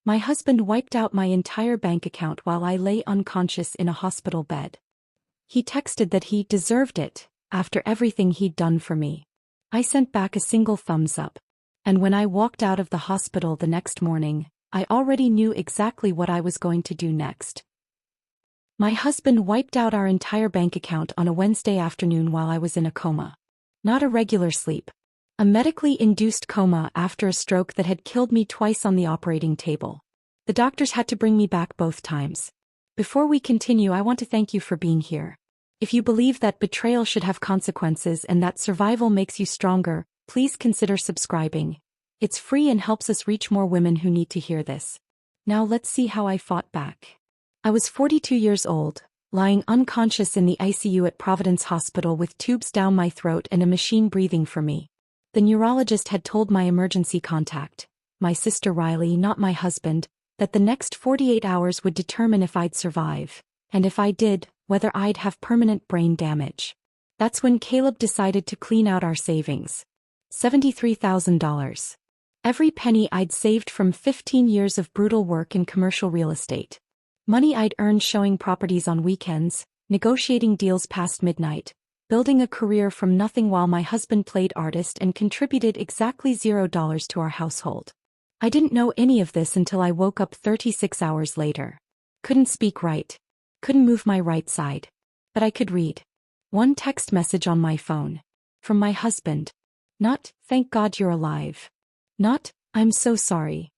My husband wiped out my entire bank account while I lay unconscious in a hospital bed. He texted that he deserved it, after everything he'd done for me. I sent back a single thumbs up. And when I walked out of the hospital the next morning, I already knew exactly what I was going to do next. My husband wiped out our entire bank account on a Wednesday afternoon while I was in a coma. Not a regular sleep. A medically induced coma after a stroke that had killed me twice on the operating table. The doctors had to bring me back both times. Before we continue, I want to thank you for being here. If you believe that betrayal should have consequences and that survival makes you stronger, please consider subscribing. It's free and helps us reach more women who need to hear this. Now let's see how I fought back. I was 42 years old, lying unconscious in the ICU at Providence Hospital with tubes down my throat and a machine breathing for me. The neurologist had told my emergency contact, my sister Riley, not my husband, that the next 48 hours would determine if I'd survive, and if I did, whether I'd have permanent brain damage. That's when Caleb decided to clean out our savings. $73,000. Every penny I'd saved from 15 years of brutal work in commercial real estate. Money I'd earned showing properties on weekends, negotiating deals past midnight, building a career from nothing while my husband played artist and contributed exactly $0 to our household. I didn't know any of this until I woke up 36 hours later. Couldn't speak right. Couldn't move my right side. But I could read. One text message on my phone. From my husband. Not, "Thank God you're alive." Not, "I'm so sorry."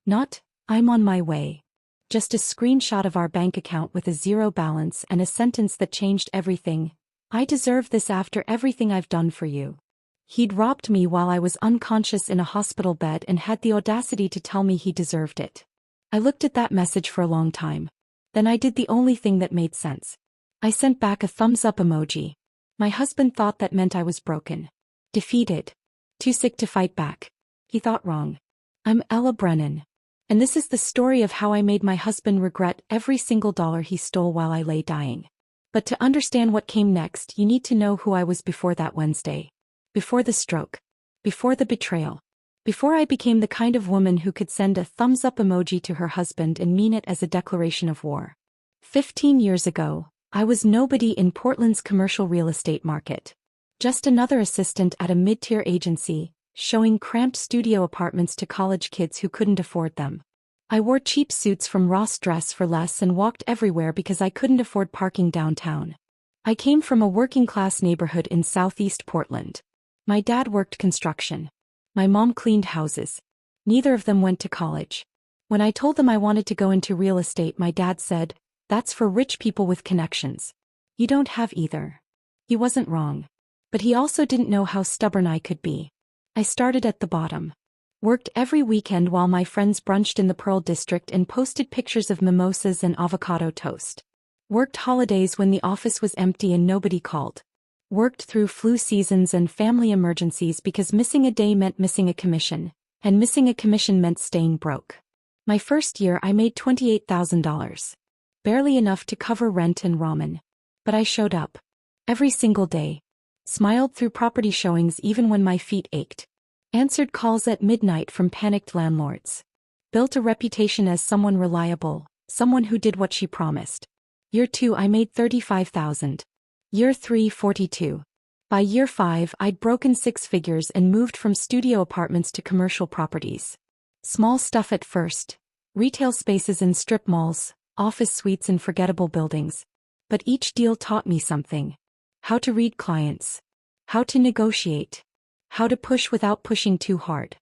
Not, "I'm on my way." Just a screenshot of our bank account with a zero balance and a sentence that changed everything. "I deserve this after everything I've done for you." He'd robbed me while I was unconscious in a hospital bed and had the audacity to tell me he deserved it. I looked at that message for a long time. Then I did the only thing that made sense. I sent back a thumbs up emoji. My husband thought that meant I was broken. Defeated. Too sick to fight back. He thought wrong. I'm Ella Brennan. And this is the story of how I made my husband regret every single dollar he stole while I lay dying. But to understand what came next, you need to know who I was before that Wednesday. Before the stroke. Before the betrayal. Before I became the kind of woman who could send a thumbs up emoji to her husband and mean it as a declaration of war. 15 years ago, I was nobody in Portland's commercial real estate market. Just another assistant at a mid-tier agency, showing cramped studio apartments to college kids who couldn't afford them. I wore cheap suits from Ross Dress for less and walked everywhere because I couldn't afford parking downtown. I came from a working-class neighborhood in southeast Portland. My dad worked construction. My mom cleaned houses. Neither of them went to college. When I told them I wanted to go into real estate, my dad said, "That's for rich people with connections. You don't have either." He wasn't wrong. But he also didn't know how stubborn I could be. I started at the bottom. Worked every weekend while my friends brunched in the Pearl District and posted pictures of mimosas and avocado toast. Worked holidays when the office was empty and nobody called. Worked through flu seasons and family emergencies because missing a day meant missing a commission, and missing a commission meant staying broke. My first year I made $28,000. Barely enough to cover rent and ramen. But I showed up. Every single day. Smiled through property showings even when my feet ached. Answered calls at midnight from panicked landlords. Built a reputation as someone reliable, someone who did what she promised. Year 2 I made $35,000. Year 3 $42,000. By year 5 I'd broken 6 figures and moved from studio apartments to commercial properties. Small stuff at first. Retail spaces in strip malls, office suites in forgettable buildings. But each deal taught me something. How to read clients. How to negotiate. How to push without pushing too hard.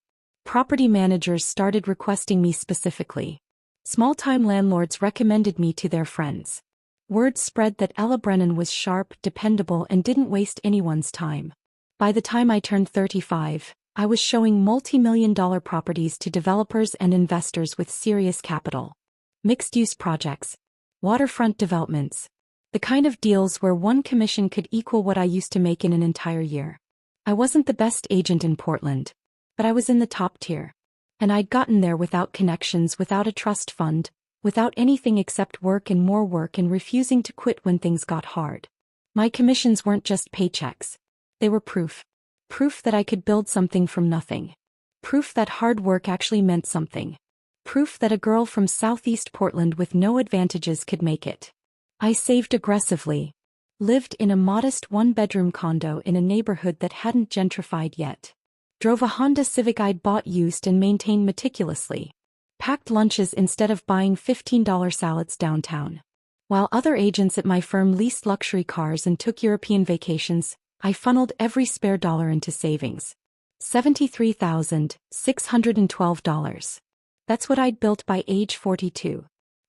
Property managers started requesting me specifically. Small-time landlords recommended me to their friends. Word spread that Ella Brennan was sharp, dependable, and didn't waste anyone's time. By the time I turned 35, I was showing multi-million-dollar properties to developers and investors with serious capital. Mixed-use projects. Waterfront developments. The kind of deals where one commission could equal what I used to make in an entire year. I wasn't the best agent in Portland, but I was in the top tier. And I'd gotten there without connections, without a trust fund, without anything except work and more work and refusing to quit when things got hard. My commissions weren't just paychecks. They were proof. Proof that I could build something from nothing. Proof that hard work actually meant something. Proof that a girl from Southeast Portland with no advantages could make it. I saved aggressively. Lived in a modest one-bedroom condo in a neighborhood that hadn't gentrified yet. Drove a Honda Civic I'd bought used and maintained meticulously. Packed lunches instead of buying $15 salads downtown. While other agents at my firm leased luxury cars and took European vacations, I funneled every spare dollar into savings. $73,612. That's what I'd built by age 42.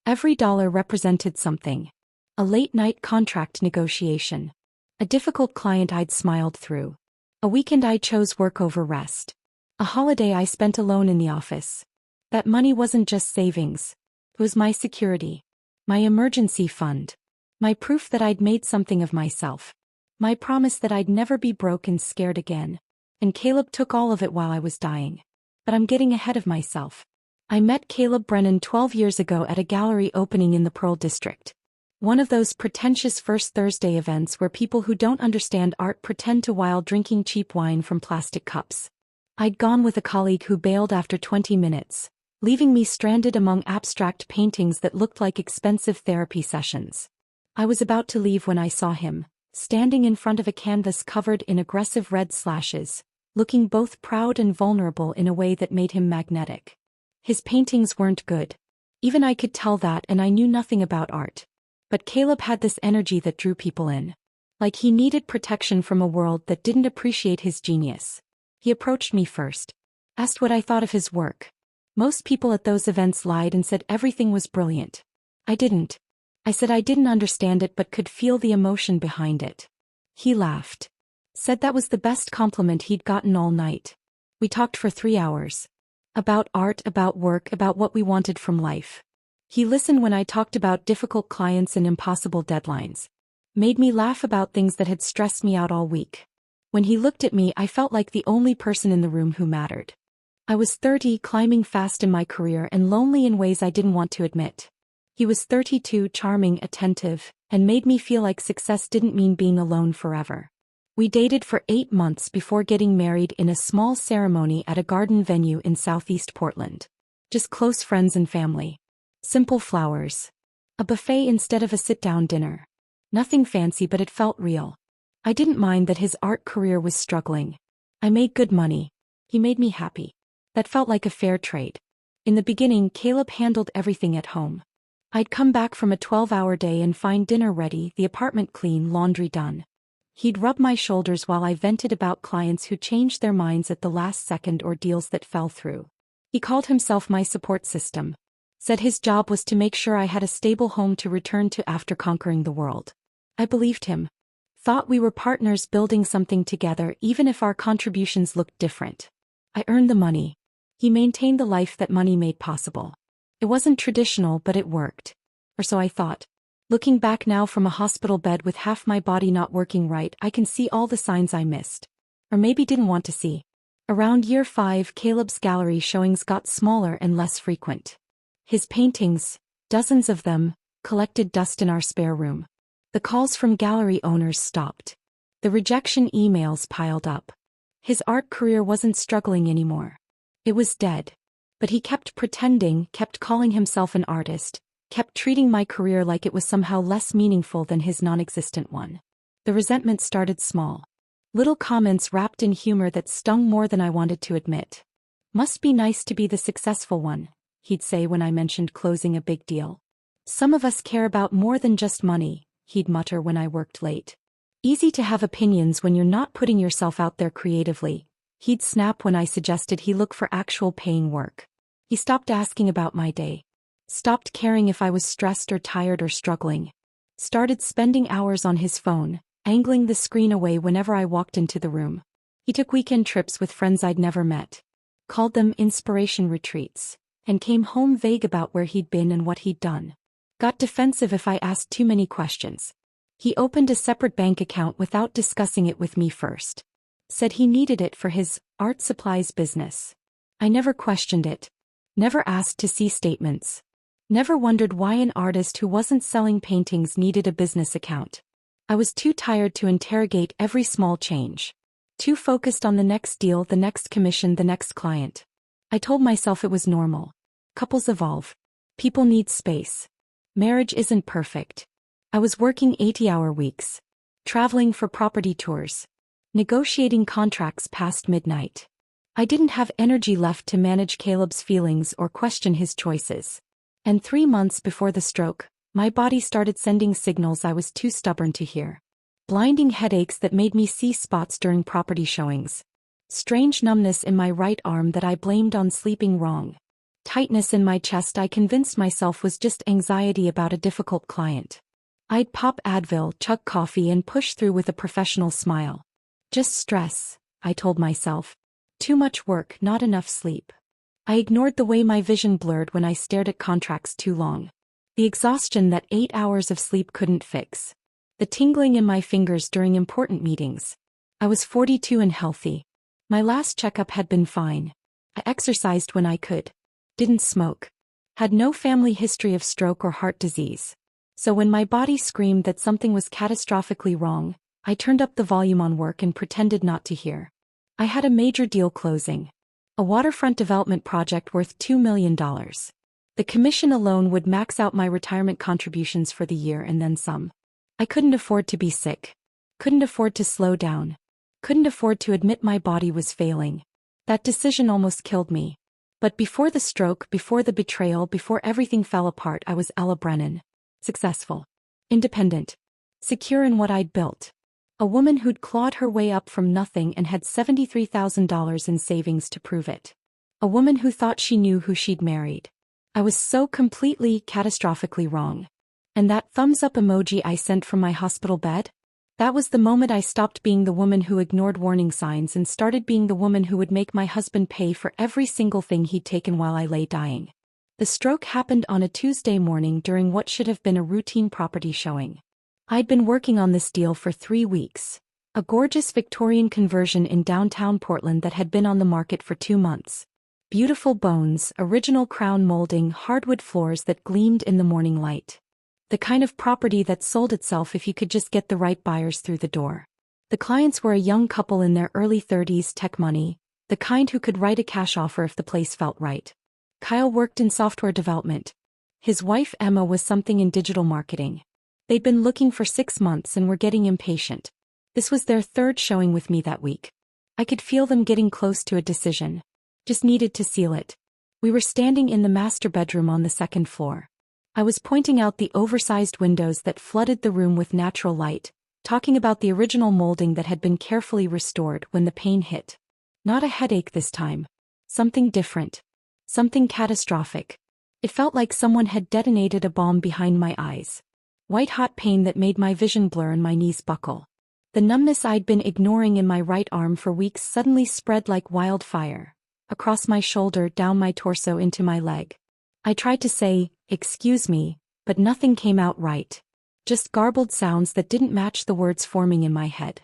Every dollar represented something. A late-night contract negotiation. A difficult client I'd smiled through. A weekend I chose work over rest. A holiday I spent alone in the office. That money wasn't just savings. It was my security. My emergency fund. My proof that I'd made something of myself. My promise that I'd never be broke and scared again. And Caleb took all of it while I was dying. But I'm getting ahead of myself. I met Caleb Brennan 12 years ago at a gallery opening in the Pearl District. One of those pretentious First Thursday events where people who don't understand art pretend to while drinking cheap wine from plastic cups. I'd gone with a colleague who bailed after 20 minutes, leaving me stranded among abstract paintings that looked like expensive therapy sessions. I was about to leave when I saw him, standing in front of a canvas covered in aggressive red slashes, looking both proud and vulnerable in a way that made him magnetic. His paintings weren't good. Even I could tell that, and I knew nothing about art. But Caleb had this energy that drew people in. Like he needed protection from a world that didn't appreciate his genius. He approached me first. Asked what I thought of his work. Most people at those events lied and said everything was brilliant. I didn't. I said I didn't understand it but could feel the emotion behind it. He laughed. Said that was the best compliment he'd gotten all night. We talked for 3 hours. About art, about work, about what we wanted from life. He listened when I talked about difficult clients and impossible deadlines. Made me laugh about things that had stressed me out all week. When he looked at me, I felt like the only person in the room who mattered. I was 30, climbing fast in my career and lonely in ways I didn't want to admit. He was 32, charming, attentive, and made me feel like success didn't mean being alone forever. We dated for 8 months before getting married in a small ceremony at a garden venue in Southeast Portland. Just close friends and family. Simple flowers. A buffet instead of a sit-down dinner. Nothing fancy, but it felt real. I didn't mind that his art career was struggling. I made good money. He made me happy. That felt like a fair trade. In the beginning, Caleb handled everything at home. I'd come back from a 12-hour day and find dinner ready, the apartment clean, laundry done. He'd rub my shoulders while I vented about clients who changed their minds at the last second or deals that fell through. He called himself my support system. Said his job was to make sure I had a stable home to return to after conquering the world. I believed him. Thought we were partners building something together even if our contributions looked different. I earned the money. He maintained the life that money made possible. It wasn't traditional, but it worked. Or so I thought. Looking back now from a hospital bed with half my body not working right, I can see all the signs I missed. Or maybe didn't want to see. Around year 5, Caleb's gallery showings got smaller and less frequent. His paintings, dozens of them, collected dust in our spare room. The calls from gallery owners stopped. The rejection emails piled up. His art career wasn't struggling anymore. It was dead. But he kept pretending, kept calling himself an artist, kept treating my career like it was somehow less meaningful than his non-existent one. The resentment started small. Little comments wrapped in humor that stung more than I wanted to admit. Must be nice to be the successful one, he'd say when I mentioned closing a big deal. Some of us care about more than just money, he'd mutter when I worked late. Easy to have opinions when you're not putting yourself out there creatively, he'd snap when I suggested he look for actual paying work. He stopped asking about my day. Stopped caring if I was stressed or tired or struggling. Started spending hours on his phone, angling the screen away whenever I walked into the room. He took weekend trips with friends I'd never met. Called them inspiration retreats. And came home vague about where he'd been and what he'd done. Got defensive if I asked too many questions. He opened a separate bank account without discussing it with me first. Said he needed it for his art supplies business. I never questioned it. Never asked to see statements. Never wondered why an artist who wasn't selling paintings needed a business account. I was too tired to interrogate every small change. Too focused on the next deal, the next commission, the next client. I told myself it was normal. Couples evolve. People need space. Marriage isn't perfect. I was working 80-hour weeks. Traveling for property tours. Negotiating contracts past midnight. I didn't have energy left to manage Caleb's feelings or question his choices. And 3 months before the stroke, my body started sending signals I was too stubborn to hear. Blinding headaches that made me see spots during property showings. Strange numbness in my right arm that I blamed on sleeping wrong. Tightness in my chest I convinced myself was just anxiety about a difficult client. I'd pop Advil, chug coffee and push through with a professional smile. Just stress, I told myself. Too much work, not enough sleep. I ignored the way my vision blurred when I stared at contracts too long. The exhaustion that 8 hours of sleep couldn't fix. The tingling in my fingers during important meetings. I was 42 and healthy. My last checkup had been fine. I exercised when I could. Didn't smoke. Had no family history of stroke or heart disease. So when my body screamed that something was catastrophically wrong, I turned up the volume on work and pretended not to hear. I had a major deal closing. A waterfront development project worth $2 million. The commission alone would max out my retirement contributions for the year and then some. I couldn't afford to be sick. Couldn't afford to slow down. Couldn't afford to admit my body was failing. That decision almost killed me. But before the stroke, before the betrayal, before everything fell apart, I was Ella Brennan. Successful. Independent. Secure in what I'd built. A woman who'd clawed her way up from nothing and had $73,000 in savings to prove it. A woman who thought she knew who she'd married. I was so completely, catastrophically wrong. And that thumbs up emoji I sent from my hospital bed? That was the moment I stopped being the woman who ignored warning signs and started being the woman who would make my husband pay for every single thing he'd taken while I lay dying. The stroke happened on a Tuesday morning during what should have been a routine property showing. I'd been working on this deal for 3 weeks. A gorgeous Victorian conversion in downtown Portland that had been on the market for 2 months. Beautiful bones, original crown molding, hardwood floors that gleamed in the morning light. The kind of property that sold itself if you could just get the right buyers through the door. The clients were a young couple in their early 30s, tech money, the kind who could write a cash offer if the place felt right. Kyle worked in software development. His wife Emma was something in digital marketing. They'd been looking for 6 months and were getting impatient. This was their 3rd showing with me that week. I could feel them getting close to a decision. Just needed to seal it. We were standing in the master bedroom on the 2nd floor. I was pointing out the oversized windows that flooded the room with natural light, talking about the original molding that had been carefully restored when the pain hit. Not a headache this time. Something different. Something catastrophic. It felt like someone had detonated a bomb behind my eyes. White-hot pain that made my vision blur and my knees buckle. The numbness I'd been ignoring in my right arm for weeks suddenly spread like wildfire. Across my shoulder, down my torso, into my leg. I tried to say, "Excuse me," but nothing came out right. Just garbled sounds that didn't match the words forming in my head.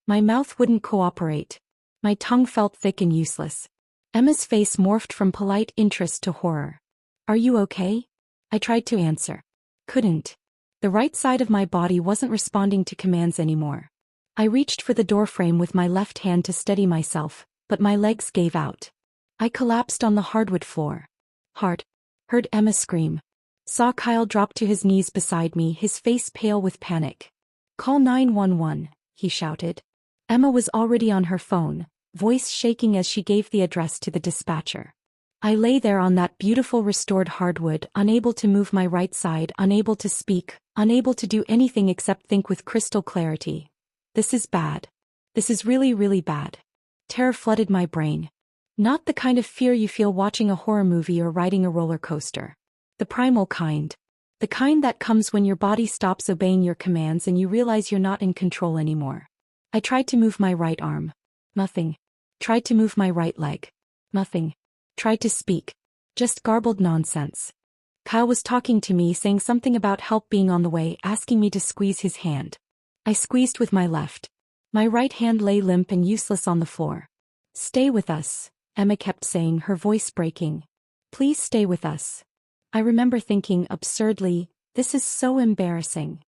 My mouth wouldn't cooperate. My tongue felt thick and useless. Emma's face morphed from polite interest to horror. "Are you okay?" I tried to answer. Couldn't. The right side of my body wasn't responding to commands anymore. I reached for the doorframe with my left hand to steady myself, but my legs gave out. I collapsed on the hardwood floor. Hard. Heard Emma scream. Saw Kyle drop to his knees beside me, his face pale with panic. "Call 911, he shouted. Emma was already on her phone, voice shaking as she gave the address to the dispatcher. I lay there on that beautiful restored hardwood, unable to move my right side, unable to speak, unable to do anything except think with crystal clarity. This is bad. This is really, really bad. Terror flooded my brain. Not the kind of fear you feel watching a horror movie or riding a roller coaster. The primal kind. The kind that comes when your body stops obeying your commands and you realize you're not in control anymore. I tried to move my right arm. Nothing. Tried to move my right leg. Nothing. Tried to speak. Just garbled nonsense. Kyle was talking to me, saying something about help being on the way, asking me to squeeze his hand. I squeezed with my left. My right hand lay limp and useless on the floor. "Stay with us," Emma kept saying, her voice breaking. "Please stay with us." I remember thinking absurdly, this is so embarrassing.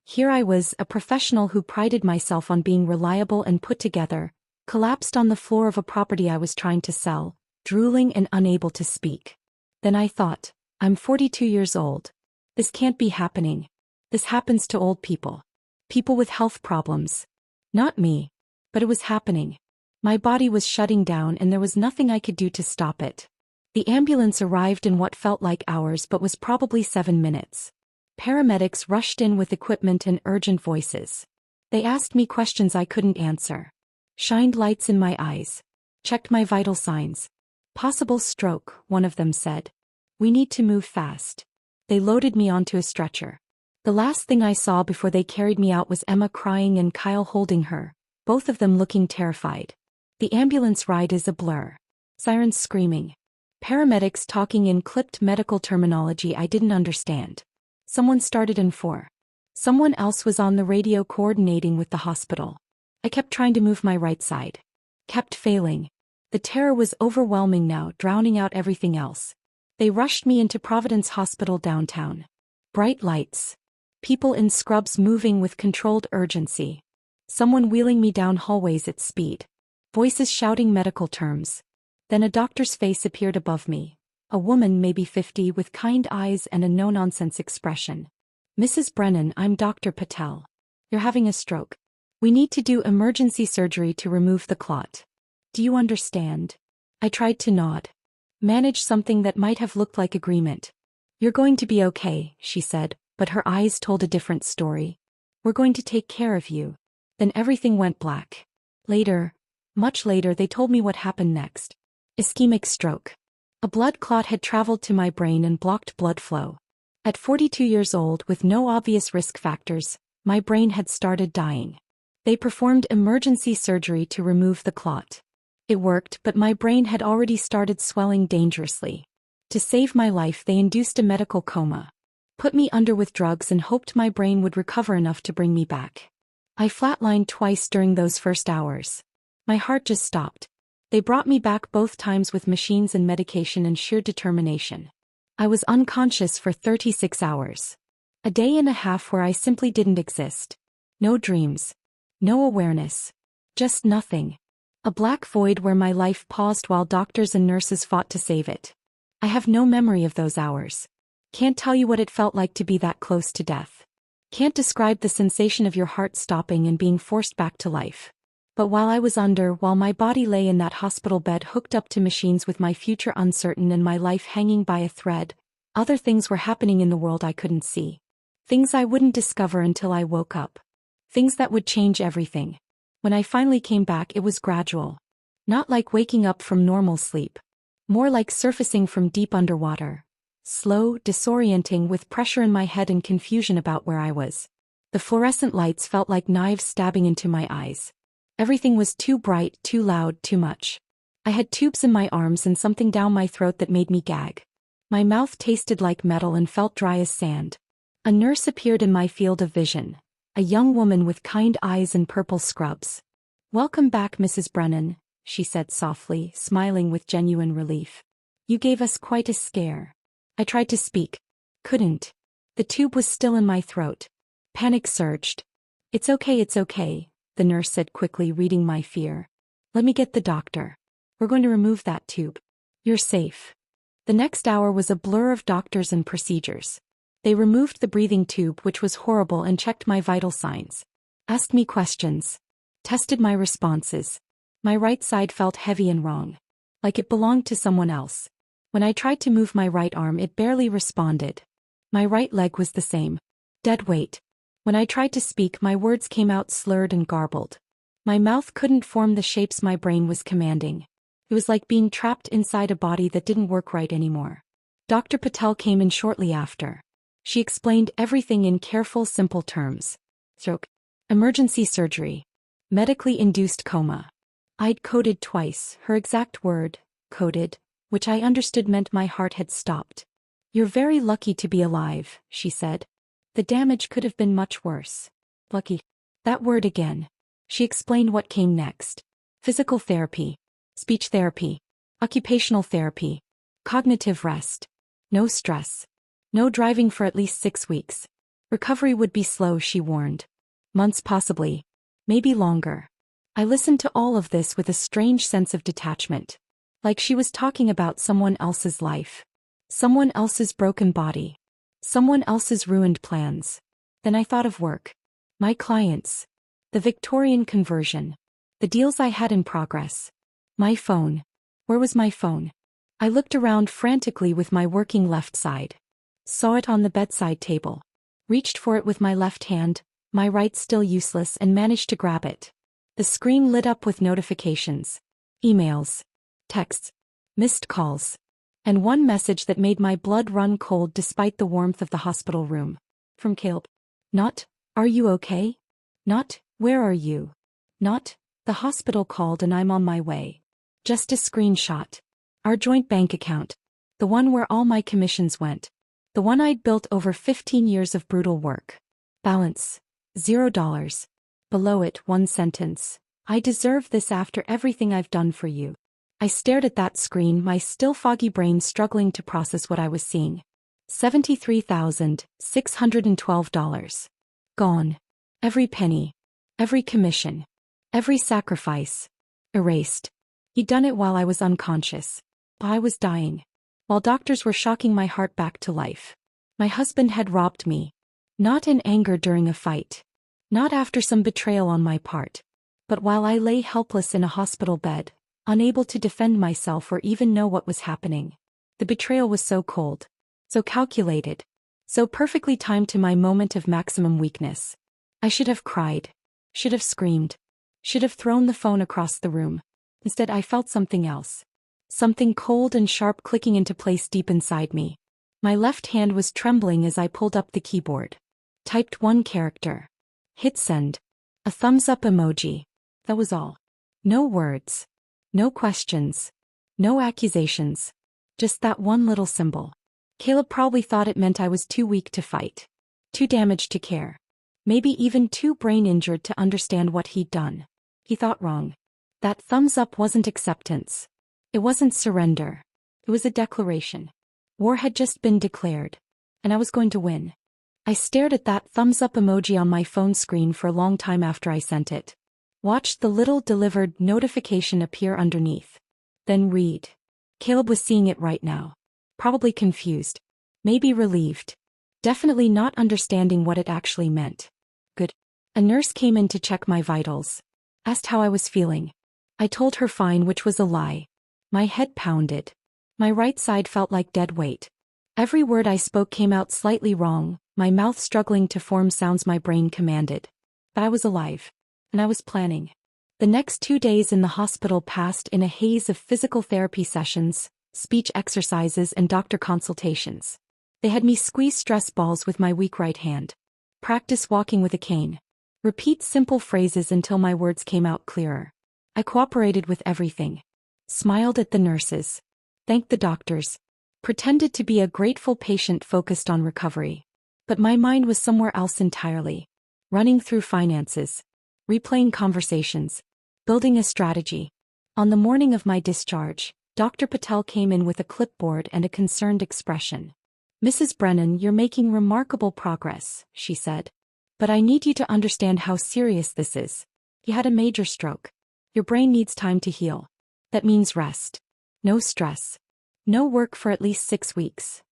Here I was, a professional who prided myself on being reliable and put together, collapsed on the floor of a property I was trying to sell, drooling and unable to speak. Then I thought, I'm 42 years old. This can't be happening. This happens to old people. People with health problems. Not me. But it was happening. My body was shutting down and there was nothing I could do to stop it. The ambulance arrived in what felt like hours but was probably 7 minutes. Paramedics rushed in with equipment and urgent voices. They asked me questions I couldn't answer. Shined lights in my eyes. Checked my vital signs. Possible stroke, one of them said. We need to move fast. They loaded me onto a stretcher. The last thing I saw before they carried me out was Emma crying and Kyle holding her, both of them looking terrified. The ambulance ride is a blur. Sirens screaming. Paramedics talking in clipped medical terminology I didn't understand. Someone started in 4. Someone else was on the radio coordinating with the hospital. I kept trying to move my right side. Kept failing. The terror was overwhelming now, drowning out everything else. They rushed me into Providence Hospital downtown. Bright lights. People in scrubs moving with controlled urgency. Someone wheeling me down hallways at speed. Voices shouting medical terms. Then a doctor's face appeared above me. A woman, maybe 50, with kind eyes and a no-nonsense expression. Mrs. Brennan, I'm Dr. Patel. You're having a stroke. We need to do emergency surgery to remove the clot. Do you understand? I tried to nod. Manage something that might have looked like agreement. You're going to be okay, she said, but her eyes told a different story. We're going to take care of you. Then everything went black. Later, much later, they told me what happened next. Ischemic stroke. A blood clot had traveled to my brain and blocked blood flow. At 42 years old, with no obvious risk factors, my brain had started dying. They performed emergency surgery to remove the clot. It worked, but my brain had already started swelling dangerously. To save my life, they induced a medical coma. Put me under with drugs and hoped my brain would recover enough to bring me back. I flatlined twice during those first hours. My heart just stopped. They brought me back both times with machines and medication and sheer determination. I was unconscious for 36 hours. A day and a half where I simply didn't exist. No dreams. No awareness. Just nothing. A black void where my life paused while doctors and nurses fought to save it. I have no memory of those hours. Can't tell you what it felt like to be that close to death. Can't describe the sensation of your heart stopping and being forced back to life. But while my body lay in that hospital bed hooked up to machines with my future uncertain and my life hanging by a thread, other things were happening in the world I couldn't see. Things I wouldn't discover until I woke up. Things that would change everything. When I finally came back, it was gradual. Not like waking up from normal sleep. More like surfacing from deep underwater. Slow, disorienting, with pressure in my head and confusion about where I was. The fluorescent lights felt like knives stabbing into my eyes. Everything was too bright, too loud, too much. I had tubes in my arms and something down my throat that made me gag. My mouth tasted like metal and felt dry as sand. A nurse appeared in my field of vision. A young woman with kind eyes and purple scrubs. "Welcome back, Mrs. Brennan," she said softly, smiling with genuine relief. "You gave us quite a scare." I tried to speak. Couldn't. The tube was still in my throat. Panic surged. It's okay, the nurse said quickly, reading my fear. "Let me get the doctor. We're going to remove that tube. You're safe." The next hour was a blur of doctors and procedures. They removed the breathing tube, which was horrible, and checked my vital signs. Asked me questions. Tested my responses. My right side felt heavy and wrong. Like it belonged to someone else. When I tried to move my right arm, it barely responded. My right leg was the same. Dead weight. When I tried to speak, my words came out slurred and garbled. My mouth couldn't form the shapes my brain was commanding. It was like being trapped inside a body that didn't work right anymore. Dr. Patel came in shortly after. She explained everything in careful, simple terms. Stroke. Emergency surgery. Medically induced coma. I'd coded twice, her exact word, coded, which I understood meant my heart had stopped. "You're very lucky to be alive," she said. "The damage could have been much worse." Lucky. That word again. She explained what came next. Physical therapy. Speech therapy. Occupational therapy. Cognitive rest. No stress. No driving for at least 6 weeks. Recovery would be slow, she warned. Months possibly. Maybe longer. I listened to all of this with a strange sense of detachment. Like she was talking about someone else's life. Someone else's broken body. Someone else's ruined plans. Then I thought of work. My clients. The Victorian conversion. The deals I had in progress. My phone. Where was my phone? I looked around frantically with my working left side. Saw it on the bedside table. Reached for it with my left hand, my right still useless, and managed to grab it. The screen lit up with notifications. Emails. Texts. Missed calls. And one message that made my blood run cold despite the warmth of the hospital room. From Caleb. Not, "Are you okay?" Not, "Where are you?" Not, "The hospital called and I'm on my way." Just a screenshot. Our joint bank account. The one where all my commissions went. The one I'd built over 15 years of brutal work. Balance. $0. Below it, one sentence. "I deserve this after everything I've done for you." I stared at that screen, my still foggy brain struggling to process what I was seeing. $73,612. Gone. Every penny. Every commission. Every sacrifice. Erased. He'd done it while I was unconscious. I was dying. While doctors were shocking my heart back to life. My husband had robbed me. Not in anger during a fight. Not after some betrayal on my part. But while I lay helpless in a hospital bed, unable to defend myself or even know what was happening. The betrayal was so cold. So calculated. So perfectly timed to my moment of maximum weakness. I should have cried. Should have screamed. Should have thrown the phone across the room. Instead, I felt something else. Something cold and sharp clicking into place deep inside me. My left hand was trembling as I pulled up the keyboard. Typed one character. Hit send. A thumbs up emoji. That was all. No words. No questions. No accusations. Just that one little symbol. Caleb probably thought it meant I was too weak to fight. Too damaged to care. Maybe even too brain injured to understand what he'd done. He thought wrong. That thumbs up wasn't acceptance. It wasn't surrender. It was a declaration. War had just been declared. And I was going to win. I stared at that thumbs up emoji on my phone screen for a long time after I sent it. Watched the little delivered notification appear underneath. Then read. Caleb was seeing it right now. Probably confused. Maybe relieved. Definitely not understanding what it actually meant. Good. A nurse came in to check my vitals. Asked how I was feeling. I told her fine, which was a lie. My head pounded. My right side felt like dead weight. Every word I spoke came out slightly wrong, my mouth struggling to form sounds my brain commanded. But I was alive. And I was planning. The next 2 days in the hospital passed in a haze of physical therapy sessions, speech exercises, and doctor consultations. They had me squeeze stress balls with my weak right hand. Practice walking with a cane. Repeat simple phrases until my words came out clearer. I cooperated with everything. Smiled at the nurses. Thanked the doctors. Pretended to be a grateful patient focused on recovery. But my mind was somewhere else entirely. Running through finances. Replaying conversations. Building a strategy. On the morning of my discharge, Dr. Patel came in with a clipboard and a concerned expression. "Mrs. Brennan, you're making remarkable progress," she said. "But I need you to understand how serious this is. You had a major stroke. Your brain needs time to heal. That means rest. No stress. No work for at least 6 weeks."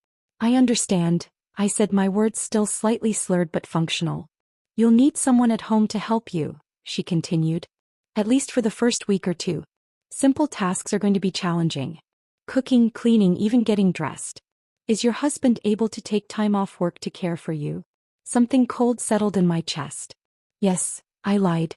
"I understand," I said, my words still slightly slurred but functional. "You'll need someone at home to help you," she continued. "At least for the first week or two. Simple tasks are going to be challenging. Cooking, cleaning, even getting dressed. Is your husband able to take time off work to care for you?" Something cold settled in my chest. "Yes," I lied.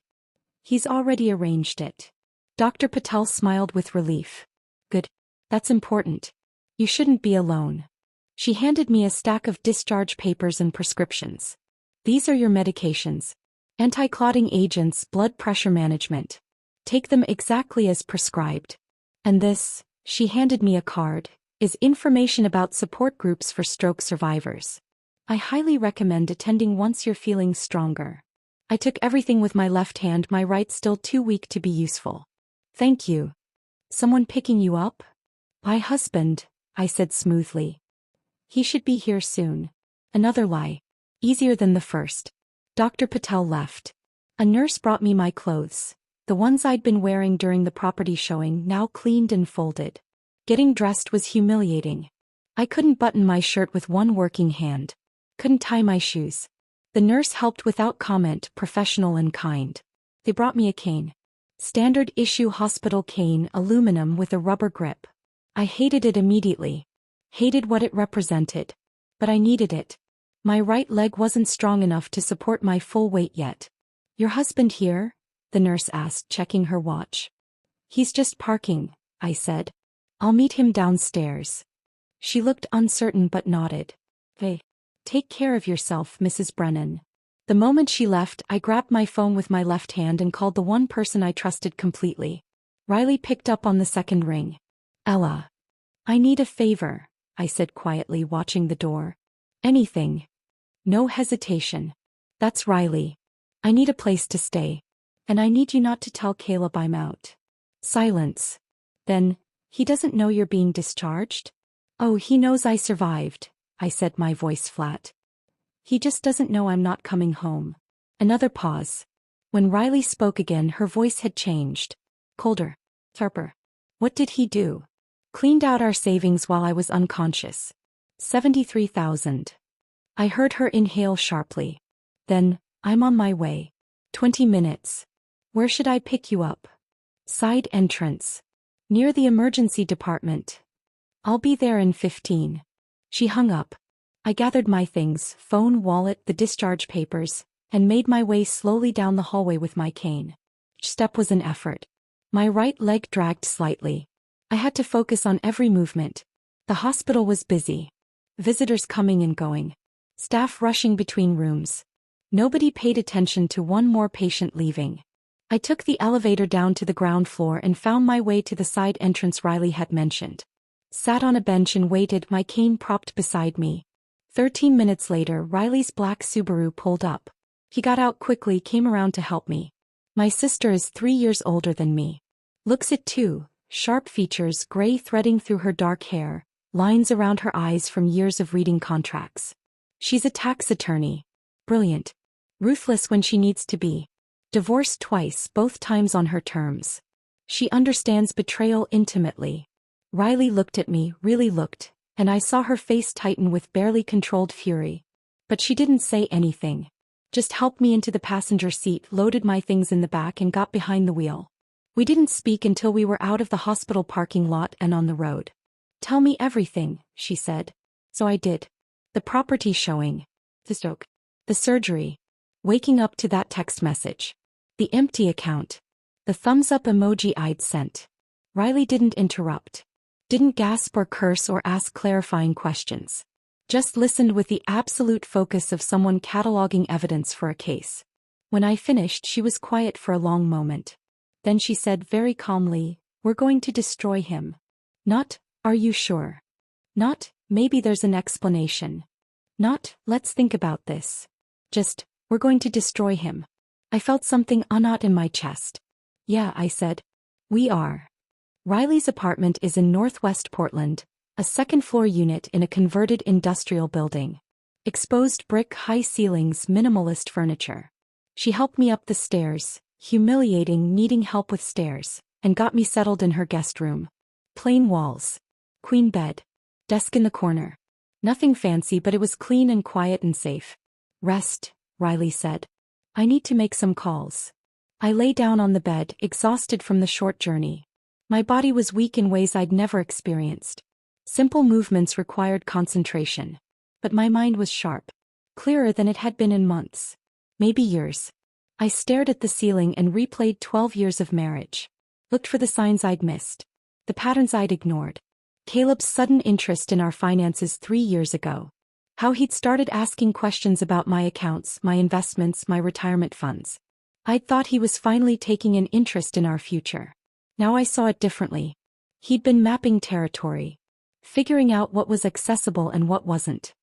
"He's already arranged it." Dr. Patel smiled with relief. "Good. That's important. You shouldn't be alone." She handed me a stack of discharge papers and prescriptions. "These are your medications. Anti-clotting agents, blood pressure management. Take them exactly as prescribed. And this," she handed me a card, "is information about support groups for stroke survivors. I highly recommend attending once you're feeling stronger." I took everything with my left hand, my right still too weak to be useful. "Thank you. Someone picking you up?" "My husband," I said smoothly. "He should be here soon." Another lie. Easier than the first. Dr. Patel left. A nurse brought me my clothes. The ones I'd been wearing during the property showing, now cleaned and folded. Getting dressed was humiliating. I couldn't button my shirt with one working hand. Couldn't tie my shoes. The nurse helped without comment, professional and kind. They brought me a cane. Standard issue hospital cane, aluminum with a rubber grip. I hated it immediately. Hated what it represented. But I needed it. My right leg wasn't strong enough to support my full weight yet. "Your husband here?" the nurse asked, checking her watch. "He's just parking," I said. "I'll meet him downstairs." She looked uncertain but nodded. "Hey. Take care of yourself, Mrs. Brennan." The moment she left, I grabbed my phone with my left hand and called the one person I trusted completely. Riley picked up on the second ring. "Ella. I need a favor," I said quietly, watching the door. "Anything." No hesitation. "That's Riley. I need a place to stay. And I need you not to tell Caleb I'm out." Silence. Then, "He doesn't know you're being discharged?" "Oh, he knows I survived," I said, my voice flat. "He just doesn't know I'm not coming home." Another pause. When Riley spoke again, her voice had changed. Colder. Sharper. "What did he do?" "Cleaned out our savings while I was unconscious. 73,000. I heard her inhale sharply. Then, "I'm on my way. 20 minutes. Where should I pick you up?" "Side entrance. Near the emergency department." "I'll be there in 15. She hung up. I gathered my things, phone, wallet, the discharge papers, and made my way slowly down the hallway with my cane. Each step was an effort. My right leg dragged slightly. I had to focus on every movement. The hospital was busy. Visitors coming and going. Staff rushing between rooms. Nobody paid attention to one more patient leaving. I took the elevator down to the ground floor and found my way to the side entrance Riley had mentioned. Sat on a bench and waited, my cane propped beside me. 13 minutes later, Riley's black Subaru pulled up. He got out quickly, came around to help me. My sister is 3 years older than me. Looks it too, sharp features, gray threading through her dark hair, lines around her eyes from years of reading contracts. She's a tax attorney. Brilliant. Ruthless when she needs to be. Divorced twice, both times on her terms. She understands betrayal intimately. Riley looked at me, really looked, and I saw her face tighten with barely controlled fury. But she didn't say anything. Just helped me into the passenger seat, loaded my things in the back and got behind the wheel. We didn't speak until we were out of the hospital parking lot and on the road. "Tell me everything," she said. So I did. The property showing. The stroke. The surgery. Waking up to that text message. The empty account. The thumbs up emoji I'd sent. Riley didn't interrupt. Didn't gasp or curse or ask clarifying questions. Just listened with the absolute focus of someone cataloging evidence for a case. When I finished, she was quiet for a long moment. Then she said very calmly, "We're going to destroy him." Not, "Are you sure?" Not, "Maybe there's an explanation." Not, "Let's think about this." Just, "We're going to destroy him." I felt something unknot in my chest. "Yeah," I said. "We are." Riley's apartment is in Northwest Portland, a second-floor unit in a converted industrial building. Exposed brick, high ceilings, minimalist furniture. She helped me up the stairs, humiliating, needing help with stairs, and got me settled in her guest room. Plain walls. Queen bed. Desk in the corner. Nothing fancy, but it was clean and quiet and safe. "Rest," Riley said. "I need to make some calls." I lay down on the bed, exhausted from the short journey. My body was weak in ways I'd never experienced. Simple movements required concentration. But my mind was sharp. Clearer than it had been in months. Maybe years. I stared at the ceiling and replayed 12 years of marriage. Looked for the signs I'd missed. The patterns I'd ignored. Caleb's sudden interest in our finances 3 years ago. How he'd started asking questions about my accounts, my investments, my retirement funds. I'd thought he was finally taking an interest in our future. Now I saw it differently. He'd been mapping territory. Figuring out what was accessible and what wasn't.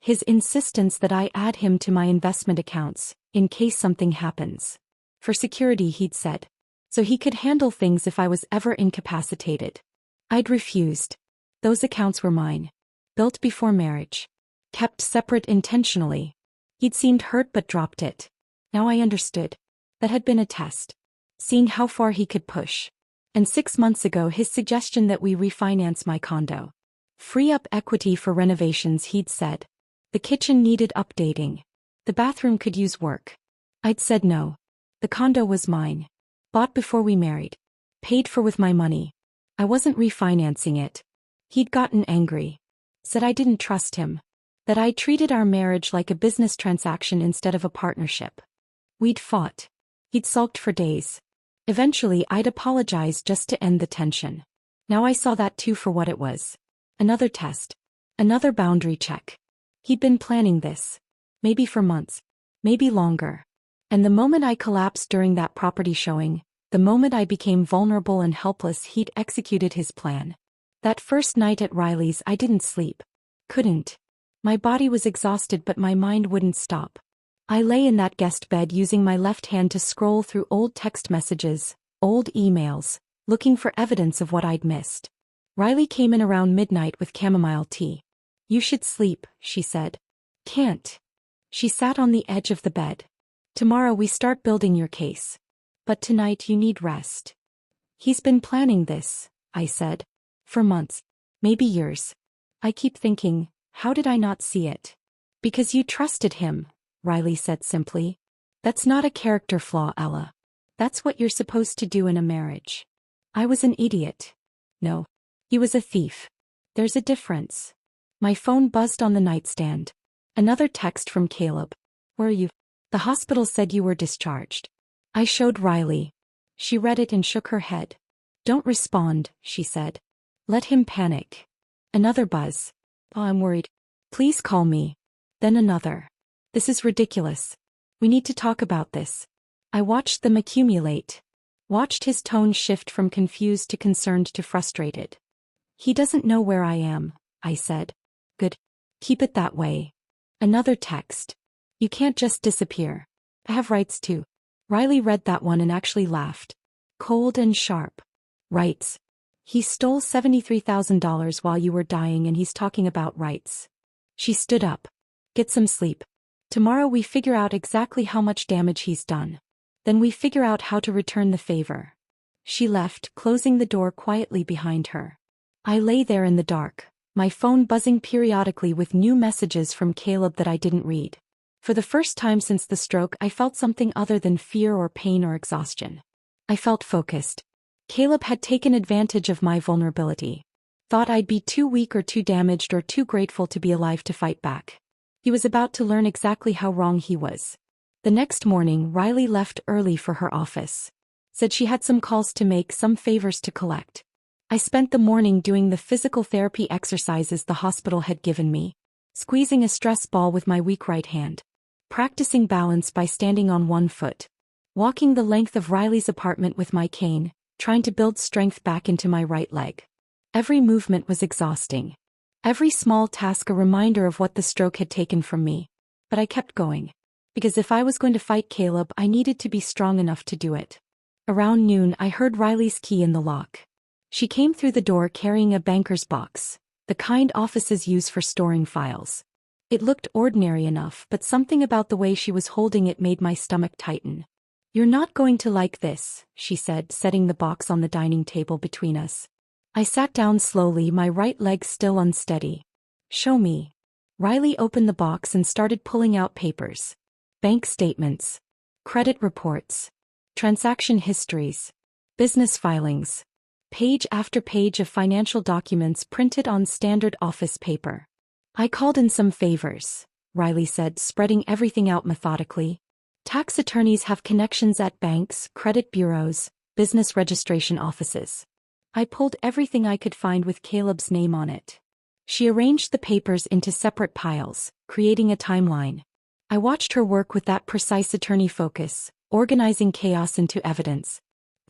His insistence that I add him to my investment accounts, in case something happens. For security, he'd said. So he could handle things if I was ever incapacitated. I'd refused. Those accounts were mine. Built before marriage. Kept separate intentionally. He'd seemed hurt but dropped it. Now I understood. That had been a test. Seeing how far he could push. And 6 months ago, his suggestion that we refinance my condo. Free up equity for renovations, he'd said. The kitchen needed updating. The bathroom could use work. I'd said no. The condo was mine. Bought before we married. Paid for with my money. I wasn't refinancing it. He'd gotten angry. Said I didn't trust him. That I treated our marriage like a business transaction instead of a partnership. We'd fought. He'd sulked for days. Eventually I'd apologized just to end the tension. Now I saw that too for what it was. Another test. Another boundary check. He'd been planning this. Maybe for months. Maybe longer. And the moment I collapsed during that property showing, the moment I became vulnerable and helpless, he'd executed his plan. That first night at Riley's I didn't sleep. Couldn't. My body was exhausted but my mind wouldn't stop. I lay in that guest bed using my left hand to scroll through old text messages, old emails, looking for evidence of what I'd missed. Riley came in around midnight with chamomile tea. You should sleep, she said. Can't. She sat on the edge of the bed. Tomorrow we start building your case. But tonight you need rest. He's been planning this, I said. For months. Maybe years. I keep thinking, how did I not see it? Because you trusted him, Riley said simply. That's not a character flaw, Ella. That's what you're supposed to do in a marriage. I was an idiot. No. He was a thief. There's a difference. My phone buzzed on the nightstand. Another text from Caleb. Where are you? The hospital said you were discharged. I showed Riley. She read it and shook her head. Don't respond, she said. Let him panic. Another buzz. Oh, I'm worried. Please call me. Then another. This is ridiculous. We need to talk about this. I watched them accumulate. Watched his tone shift from confused to concerned to frustrated. He doesn't know where I am, I said. Good. Keep it that way. Another text. You can't just disappear. I have rights too. Riley read that one and actually laughed. Cold and sharp. Rights. He stole $73,000 while you were dying and he's talking about rights. She stood up. Get some sleep. Tomorrow we figure out exactly how much damage he's done. Then we figure out how to return the favor. She left, closing the door quietly behind her. I lay there in the dark, my phone buzzing periodically with new messages from Caleb that I didn't read. For the first time since the stroke, I felt something other than fear or pain or exhaustion. I felt focused. Caleb had taken advantage of my vulnerability. Thought I'd be too weak or too damaged or too grateful to be alive to fight back. He was about to learn exactly how wrong he was. The next morning, Riley left early for her office. Said she had some calls to make, some favors to collect. I spent the morning doing the physical therapy exercises the hospital had given me. Squeezing a stress ball with my weak right hand. Practicing balance by standing on one foot. Walking the length of Riley's apartment with my cane, trying to build strength back into my right leg. Every movement was exhausting. Every small task a reminder of what the stroke had taken from me. But I kept going. Because if I was going to fight Caleb, I needed to be strong enough to do it. Around noon, I heard Riley's key in the lock. She came through the door carrying a banker's box, the kind offices use for storing files. It looked ordinary enough, but something about the way she was holding it made my stomach tighten. You're not going to like this, she said, setting the box on the dining table between us. I sat down slowly, my right leg still unsteady. Show me. Riley opened the box and started pulling out papers. Bank statements. Credit reports. Transaction histories. Business filings. Page after page of financial documents printed on standard office paper. I called in some favors, Riley said, spreading everything out methodically. Tax attorneys have connections at banks, credit bureaus, business registration offices. I pulled everything I could find with Caleb's name on it. She arranged the papers into separate piles, creating a timeline. I watched her work with that precise attorney focus, organizing chaos into evidence.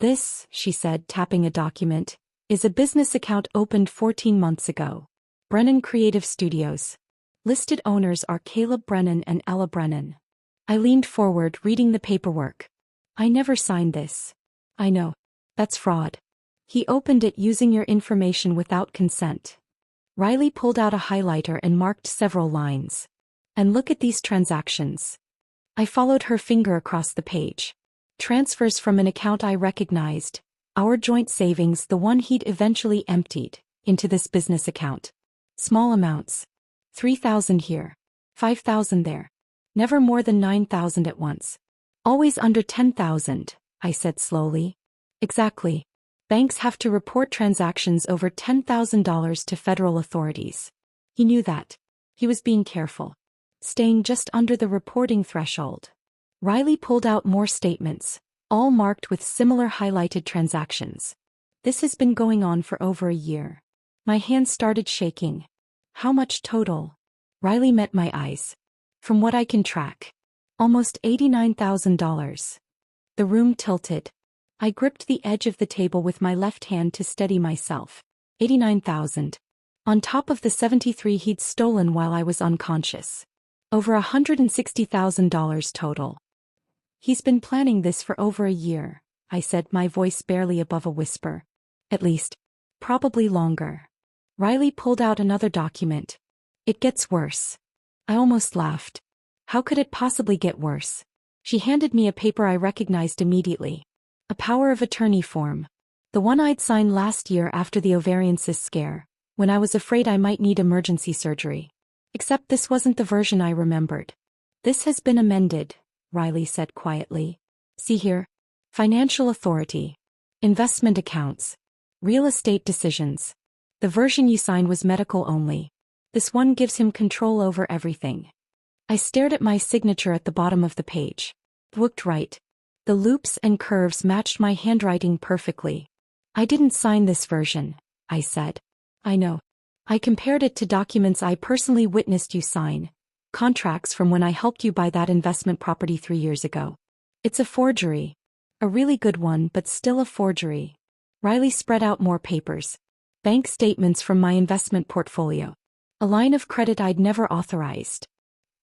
This, she said, tapping a document, is a business account opened 14 months ago. Brennan Creative Studios. Listed owners are Caleb Brennan and Ella Brennan. I leaned forward, reading the paperwork. I never signed this. I know. That's fraud. He opened it using your information without consent. Riley pulled out a highlighter and marked several lines. And look at these transactions. I followed her finger across the page. Transfers from an account I recognized, our joint savings, the one he'd eventually emptied, into this business account. Small amounts. 3,000 here. 5,000 there. Never more than 9,000 at once. Always under 10,000, I said slowly. Exactly. Banks have to report transactions over $10,000 to federal authorities. He knew that. He was being careful. Staying just under the reporting threshold. Riley pulled out more statements, all marked with similar highlighted transactions. This has been going on for over a year. My hands started shaking. How much total? Riley met my eyes. From what I can track. Almost $89,000. The room tilted. I gripped the edge of the table with my left hand to steady myself. 89,000. On top of the 73 he'd stolen while I was unconscious. Over $160,000 total. He's been planning this for over a year, I said, my voice barely above a whisper. At least. Probably longer. Riley pulled out another document. It gets worse. I almost laughed. How could it possibly get worse? She handed me a paper I recognized immediately. A power of attorney form. The one I'd signed last year after the ovarian cyst scare, when I was afraid I might need emergency surgery. Except this wasn't the version I remembered. This has been amended, Riley said quietly. See here. Financial authority. Investment accounts. Real estate decisions. The version you signed was medical only. This one gives him control over everything. I stared at my signature at the bottom of the page. Looked right. The loops and curves matched my handwriting perfectly. I didn't sign this version, I said. I know. I compared it to documents I personally witnessed you sign. Contracts from when I helped you buy that investment property 3 years ago. It's a forgery. A really good one, but still a forgery. Riley spread out more papers. Bank statements from my investment portfolio. A line of credit I'd never authorized.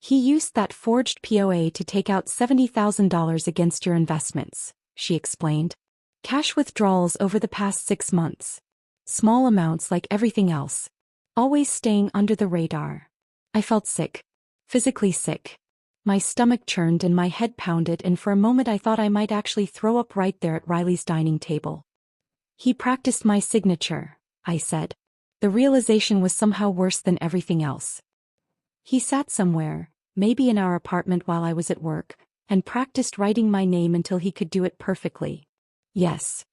He used that forged POA to take out $70,000 against your investments, she explained. Cash withdrawals over the past 6 months. Small amounts like everything else. Always staying under the radar. I felt sick. Physically sick. My stomach churned and my head pounded, and for a moment I thought I might actually throw up right there at Riley's dining table. He practiced my signature, I said. The realization was somehow worse than everything else. He sat somewhere, maybe in our apartment while I was at work, and practiced writing my name until he could do it perfectly. Yes.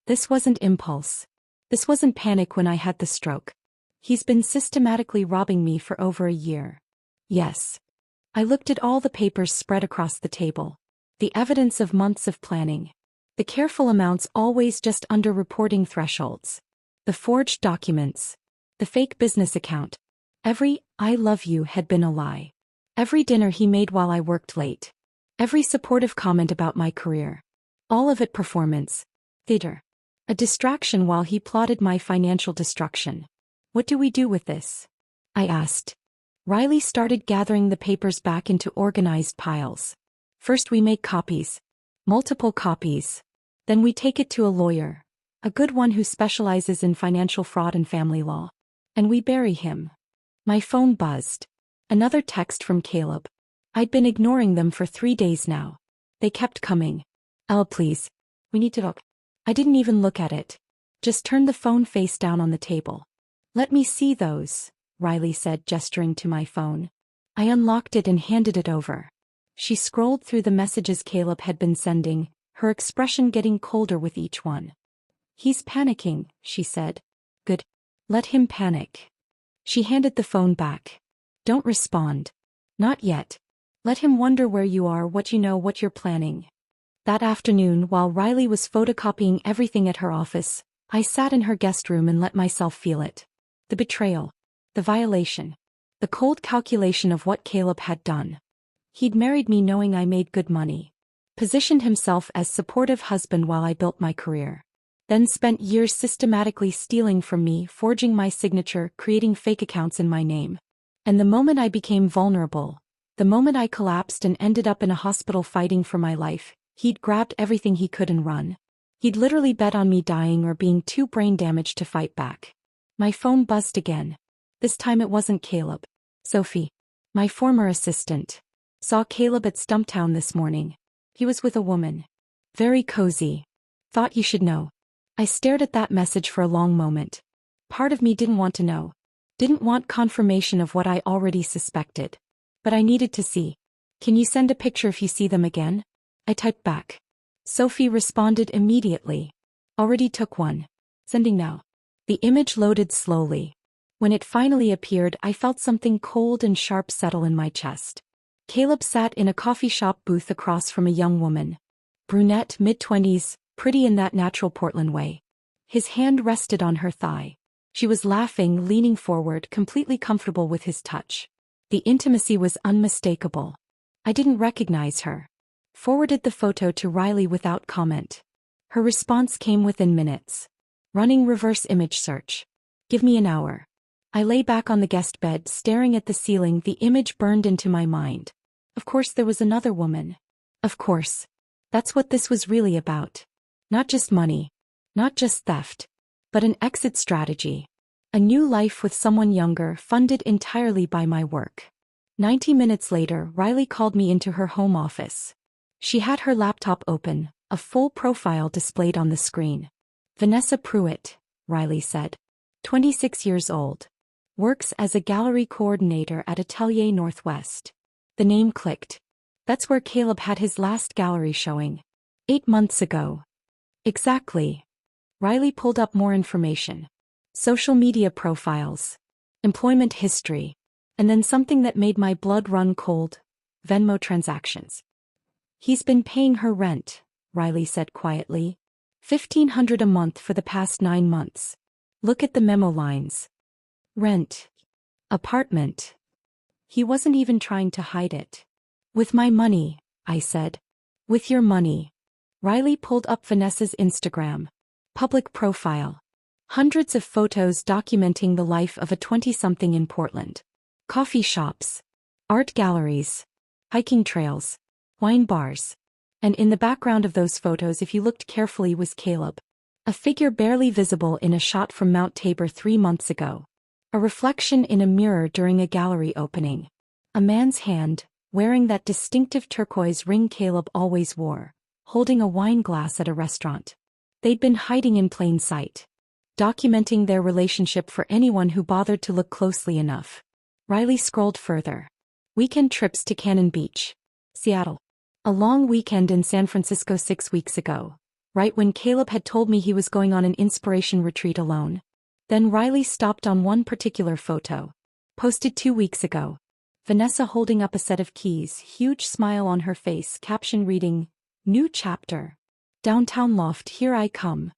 This wasn't impulse. This wasn't panic when I had the stroke. He's been systematically robbing me for over a year. Yes. I looked at all the papers spread across the table. The evidence of months of planning. The careful amounts always just under reporting thresholds. The forged documents. The fake business account. Every "I love you" had been a lie. Every dinner he made while I worked late. Every supportive comment about my career. All of it performance. Theater. A distraction while he plotted my financial destruction. What do we do with this? I asked. Riley started gathering the papers back into organized piles. First we make copies. Multiple copies. Then we take it to a lawyer. A good one who specializes in financial fraud and family law. And we bury him. My phone buzzed. Another text from Caleb. I'd been ignoring them for 3 days now. They kept coming. Elle, please. We need to talk. I didn't even look at it. Just turned the phone face down on the table. Let me see those, Riley said, gesturing to my phone. I unlocked it and handed it over. She scrolled through the messages Caleb had been sending, her expression getting colder with each one. He's panicking, she said. Good. Let him panic. She handed the phone back. Don't respond. Not yet. Let him wonder where you are, what you know, what you're planning. That afternoon, while Riley was photocopying everything at her office, I sat in her guest room and let myself feel it. The betrayal. The violation. The cold calculation of what Caleb had done. He'd married me knowing I made good money. Positioned himself as supportive husband while I built my career. Then spent years systematically stealing from me, forging my signature, creating fake accounts in my name. And the moment I became vulnerable, the moment I collapsed and ended up in a hospital fighting for my life, he'd grabbed everything he could and run. He'd literally bet on me dying or being too brain damaged to fight back. My phone buzzed again. This time it wasn't Caleb. Sophie, my former assistant, saw Caleb at Stumptown this morning. He was with a woman. Very cozy. Thought you should know. I stared at that message for a long moment. Part of me didn't want to know. Didn't want confirmation of what I already suspected. But I needed to see. Can you send a picture if you see them again? I typed back. Sophie responded immediately. Already took one. Sending now. The image loaded slowly. When it finally appeared, I felt something cold and sharp settle in my chest. Caleb sat in a coffee shop booth across from a young woman. Brunette, mid-20s, pretty in that natural Portland way. His hand rested on her thigh. She was laughing, leaning forward, completely comfortable with his touch. The intimacy was unmistakable. I didn't recognize her. Forwarded the photo to Riley without comment. Her response came within minutes. Running reverse image search. Give me an hour. I lay back on the guest bed, staring at the ceiling. The image burned into my mind. Of course there was another woman. Of course. That's what this was really about. Not just money. Not just theft. But an exit strategy. A new life with someone younger, funded entirely by my work. 90 minutes later, Riley called me into her home office. She had her laptop open, a full profile displayed on the screen. Vanessa Pruitt, Riley said. 26 years old. Works as a gallery coordinator at Atelier Northwest. The name clicked. That's where Caleb had his last gallery showing. 8 months ago. Exactly. Riley pulled up more information. Social media profiles. Employment history. And then something that made my blood run cold. Venmo transactions. He's been paying her rent, Riley said quietly. $1,500 a month for the past 9 months. Look at the memo lines. Rent. Apartment. He wasn't even trying to hide it. With my money, I said. With your money. Riley pulled up Vanessa's Instagram. Public profile. Hundreds of photos documenting the life of a 20-something in Portland. Coffee shops. Art galleries. Hiking trails. Wine bars. And in the background of those photos, if you looked carefully, was Caleb. A figure barely visible in a shot from Mount Tabor 3 months ago. A reflection in a mirror during a gallery opening. A man's hand, wearing that distinctive turquoise ring Caleb always wore, holding a wine glass at a restaurant. They'd been hiding in plain sight. Documenting their relationship for anyone who bothered to look closely enough. Riley scrolled further. Weekend trips to Cannon Beach. Seattle. A long weekend in San Francisco 6 weeks ago. Right when Caleb had told me he was going on an inspiration retreat alone. Then Riley stopped on one particular photo. Posted 2 weeks ago. Vanessa holding up a set of keys, huge smile on her face, caption reading, New chapter. Downtown loft, here I come.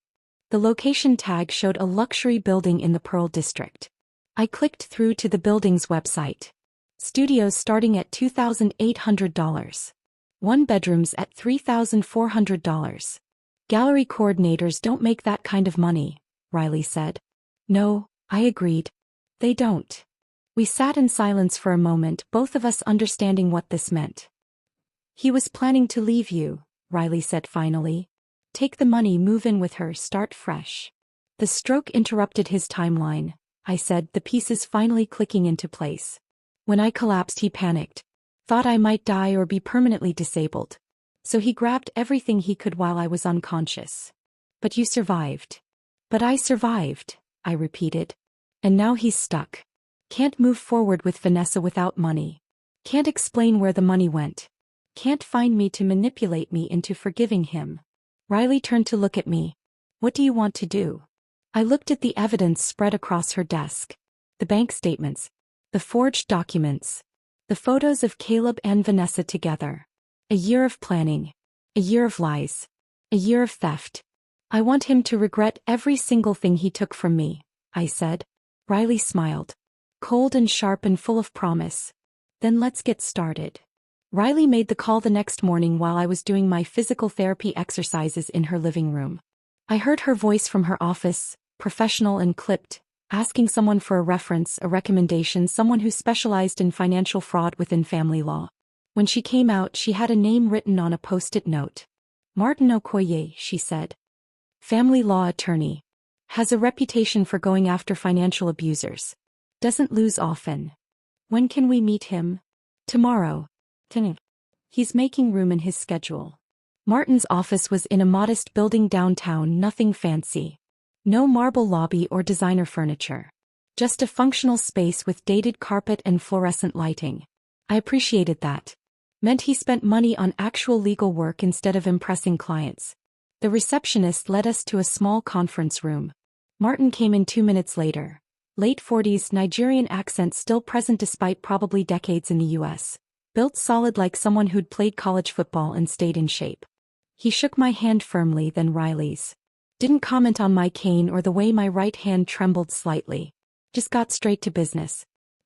The location tag showed a luxury building in the Pearl District. I clicked through to the building's website. Studios starting at $2,800. 1 bedrooms at $3,400. Gallery coordinators don't make that kind of money, Riley said. No, I agreed. They don't. We sat in silence for a moment, both of us understanding what this meant. He was planning to leave you, Riley said finally. Take the money, move in with her, start fresh. The stroke interrupted his timeline, I said, the pieces finally clicking into place. When I collapsed, he panicked. Thought I might die or be permanently disabled. So he grabbed everything he could while I was unconscious. But you survived. But I survived, I repeated. And now he's stuck. Can't move forward with Vanessa without money. Can't explain where the money went. Can't find me to manipulate me into forgiving him. Riley turned to look at me. What do you want to do? I looked at the evidence spread across her desk. The bank statements. The forged documents. The photos of Caleb and Vanessa together. A year of planning. A year of lies. A year of theft. I want him to regret every single thing he took from me, I said. Riley smiled. Cold and sharp and full of promise. Then let's get started. Riley made the call the next morning while I was doing my physical therapy exercises in her living room. I heard her voice from her office, professional and clipped, asking someone for a reference, a recommendation, someone who specialized in financial fraud within family law. When she came out, she had a name written on a post-it note. Martin Okoye, she said. Family law attorney. Has a reputation for going after financial abusers. Doesn't lose often. When can we meet him? Tomorrow. He's making room in his schedule. Martin's office was in a modest building downtown, nothing fancy. No marble lobby or designer furniture. Just a functional space with dated carpet and fluorescent lighting. I appreciated that. Meant he spent money on actual legal work instead of impressing clients. The receptionist led us to a small conference room. Martin came in 2 minutes later. Late 40s, Nigerian accent still present despite probably decades in the US. Built solid like someone who'd played college football and stayed in shape. He shook my hand firmly, then Riley's. Didn't comment on my cane or the way my right hand trembled slightly. Just got straight to business.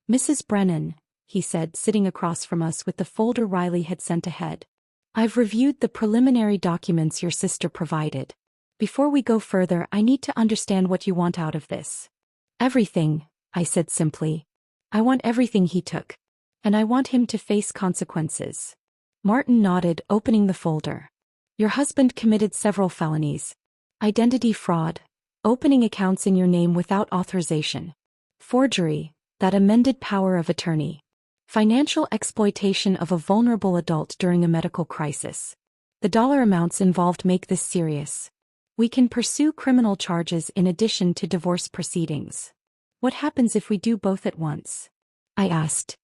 Mrs. Brennan, he said, sitting across from us with the folder Riley had sent ahead. I've reviewed the preliminary documents your sister provided. Before we go further, I need to understand what you want out of this. Everything, I said simply. I want everything he took. And I want him to face consequences. Martin nodded, opening the folder. Your husband committed several felonies. Identity fraud, opening accounts in your name without authorization. Forgery, that amended power of attorney. Financial exploitation of a vulnerable adult during a medical crisis. The dollar amounts involved make this serious. We can pursue criminal charges in addition to divorce proceedings. What happens if we do both at once? I asked.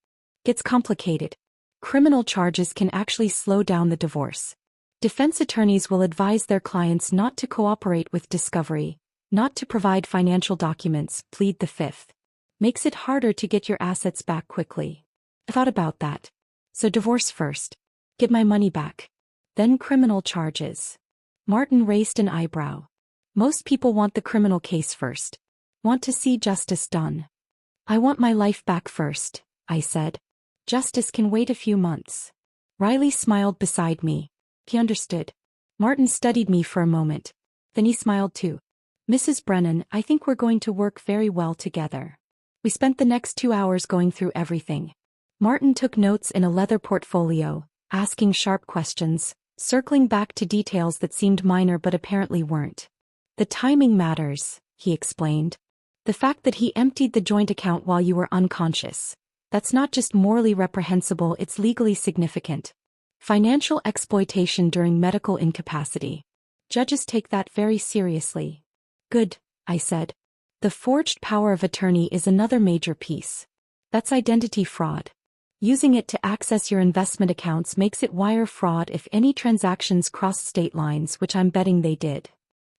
Gets complicated. Criminal charges can actually slow down the divorce. Defense attorneys will advise their clients not to cooperate with discovery, not to provide financial documents, plead the fifth. Makes it harder to get your assets back quickly. I thought about that. So divorce first. Get my money back. Then criminal charges. Martin raised an eyebrow. Most people want the criminal case first. Want to see justice done. I want my life back first, I said. Justice can wait a few months. Riley smiled beside me. He understood. Martin studied me for a moment. Then he smiled too. Mrs. Brennan, I think we're going to work very well together. We spent the next 2 hours going through everything. Martin took notes in a leather portfolio, asking sharp questions, circling back to details that seemed minor but apparently weren't. The timing matters, he explained. The fact that he emptied the joint account while you were unconscious. That's not just morally reprehensible, it's legally significant. Financial exploitation during medical incapacity. Judges take that very seriously. Good, I said. The forged power of attorney is another major piece. That's identity fraud. Using it to access your investment accounts makes it wire fraud if any transactions cross state lines, which I'm betting they did.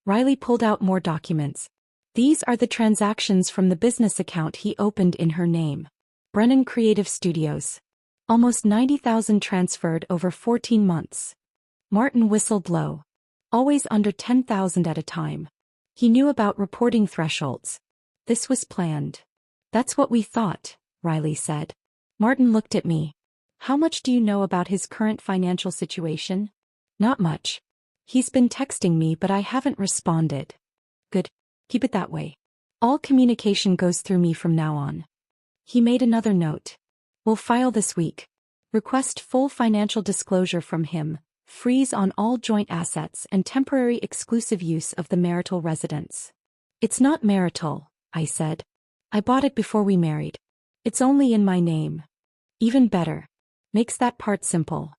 Riley pulled out more documents. These are the transactions from the business account he opened in her name. Brennan Creative Studios. Almost 90,000 transferred over 14 months. Martin whistled low. Always under 10,000 at a time. He knew about reporting thresholds. This was planned. That's what we thought, Riley said. Martin looked at me. How much do you know about his current financial situation? Not much. He's been texting me but I haven't responded. Good. Keep it that way. All communication goes through me from now on. He made another note. We'll file this week. Request full financial disclosure from him, freeze on all joint assets and temporary exclusive use of the marital residence. It's not marital, I said. I bought it before we married. It's only in my name. Even better. Makes that part simple.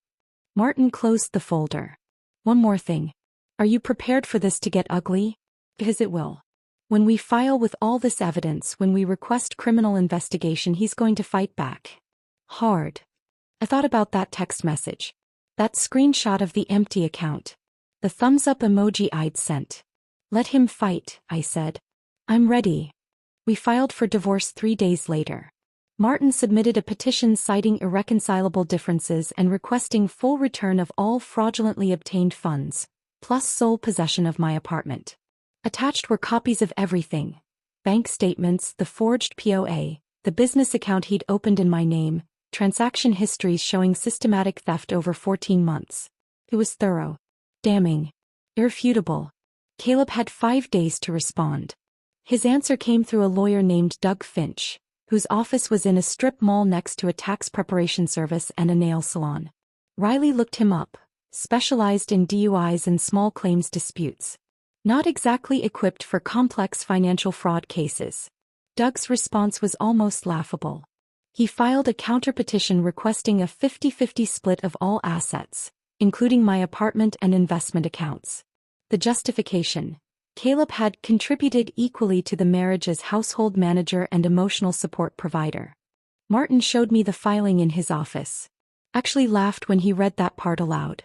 Martin closed the folder. One more thing. Are you prepared for this to get ugly? Because it will. When we file with all this evidence, when we request criminal investigation, he's going to fight back. Hard. I thought about that text message. That screenshot of the empty account. The thumbs up emoji I'd sent. Let him fight, I said. I'm ready. We filed for divorce 3 days later. Martin submitted a petition citing irreconcilable differences and requesting full return of all fraudulently obtained funds, plus sole possession of my apartment. Attached were copies of everything. Bank statements, the forged POA, the business account he'd opened in my name, transaction histories showing systematic theft over 14 months. It was thorough. Damning. Irrefutable. Caleb had 5 days to respond. His answer came through a lawyer named Doug Finch, whose office was in a strip mall next to a tax preparation service and a nail salon. Riley looked him up, specialized in DUIs and small claims disputes. Not exactly equipped for complex financial fraud cases. Doug's response was almost laughable. He filed a counterpetition requesting a 50-50 split of all assets, including my apartment and investment accounts. The justification: Caleb had contributed equally to the marriage as household manager and emotional support provider. Martin showed me the filing in his office. Actually laughed when he read that part aloud.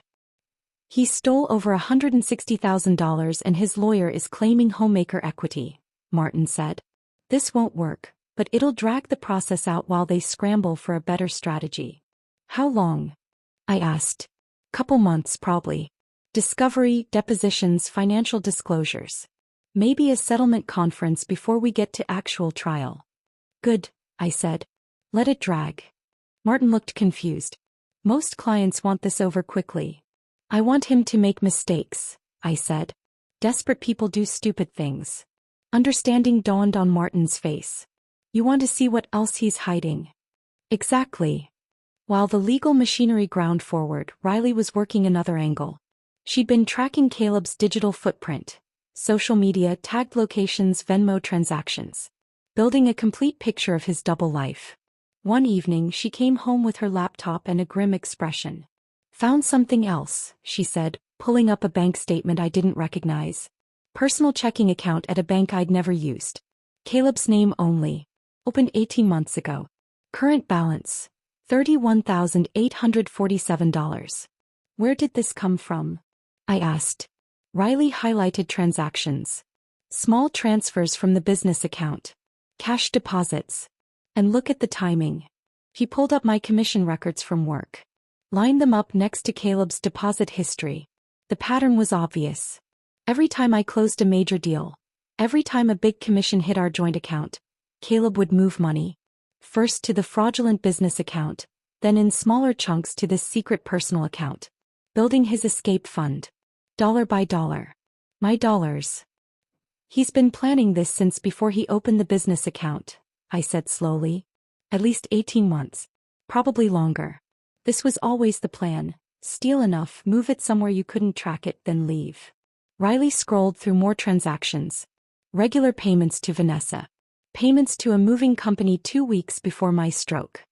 He stole over $160,000 and his lawyer is claiming homemaker equity, Martin said. This won't work, but it'll drag the process out while they scramble for a better strategy. How long? I asked. Couple months probably. Discovery, depositions, financial disclosures. Maybe a settlement conference before we get to actual trial. Good, I said. Let it drag. Martin looked confused. Most clients want this over quickly. I want him to make mistakes, I said. Desperate people do stupid things. Understanding dawned on Martin's face. You want to see what else he's hiding. Exactly. While the legal machinery ground forward, Riley was working another angle. She'd been tracking Caleb's digital footprint, social media, tagged locations, Venmo transactions, building a complete picture of his double life. One evening she came home with her laptop and a grim expression. Found something else, she said, pulling up a bank statement I didn't recognize. Personal checking account at a bank I'd never used. Caleb's name only. Opened 18 months ago. Current balance, $31,847. Where did this come from? I asked. Riley highlighted transactions. Small transfers from the business account. Cash deposits. And look at the timing. He pulled up my commission records from work. Lined them up next to Caleb's deposit history. The pattern was obvious. Every time I closed a major deal, every time a big commission hit our joint account, Caleb would move money. First to the fraudulent business account, then in smaller chunks to this secret personal account. Building his escape fund. Dollar by dollar. My dollars. He's been planning this since before he opened the business account, I said slowly. At least 18 months. Probably longer. This was always the plan. Steal enough, move it somewhere you couldn't track it, then leave. Riley scrolled through more transactions. Regular payments to Vanessa. Payments to a moving company 2 weeks before my stroke.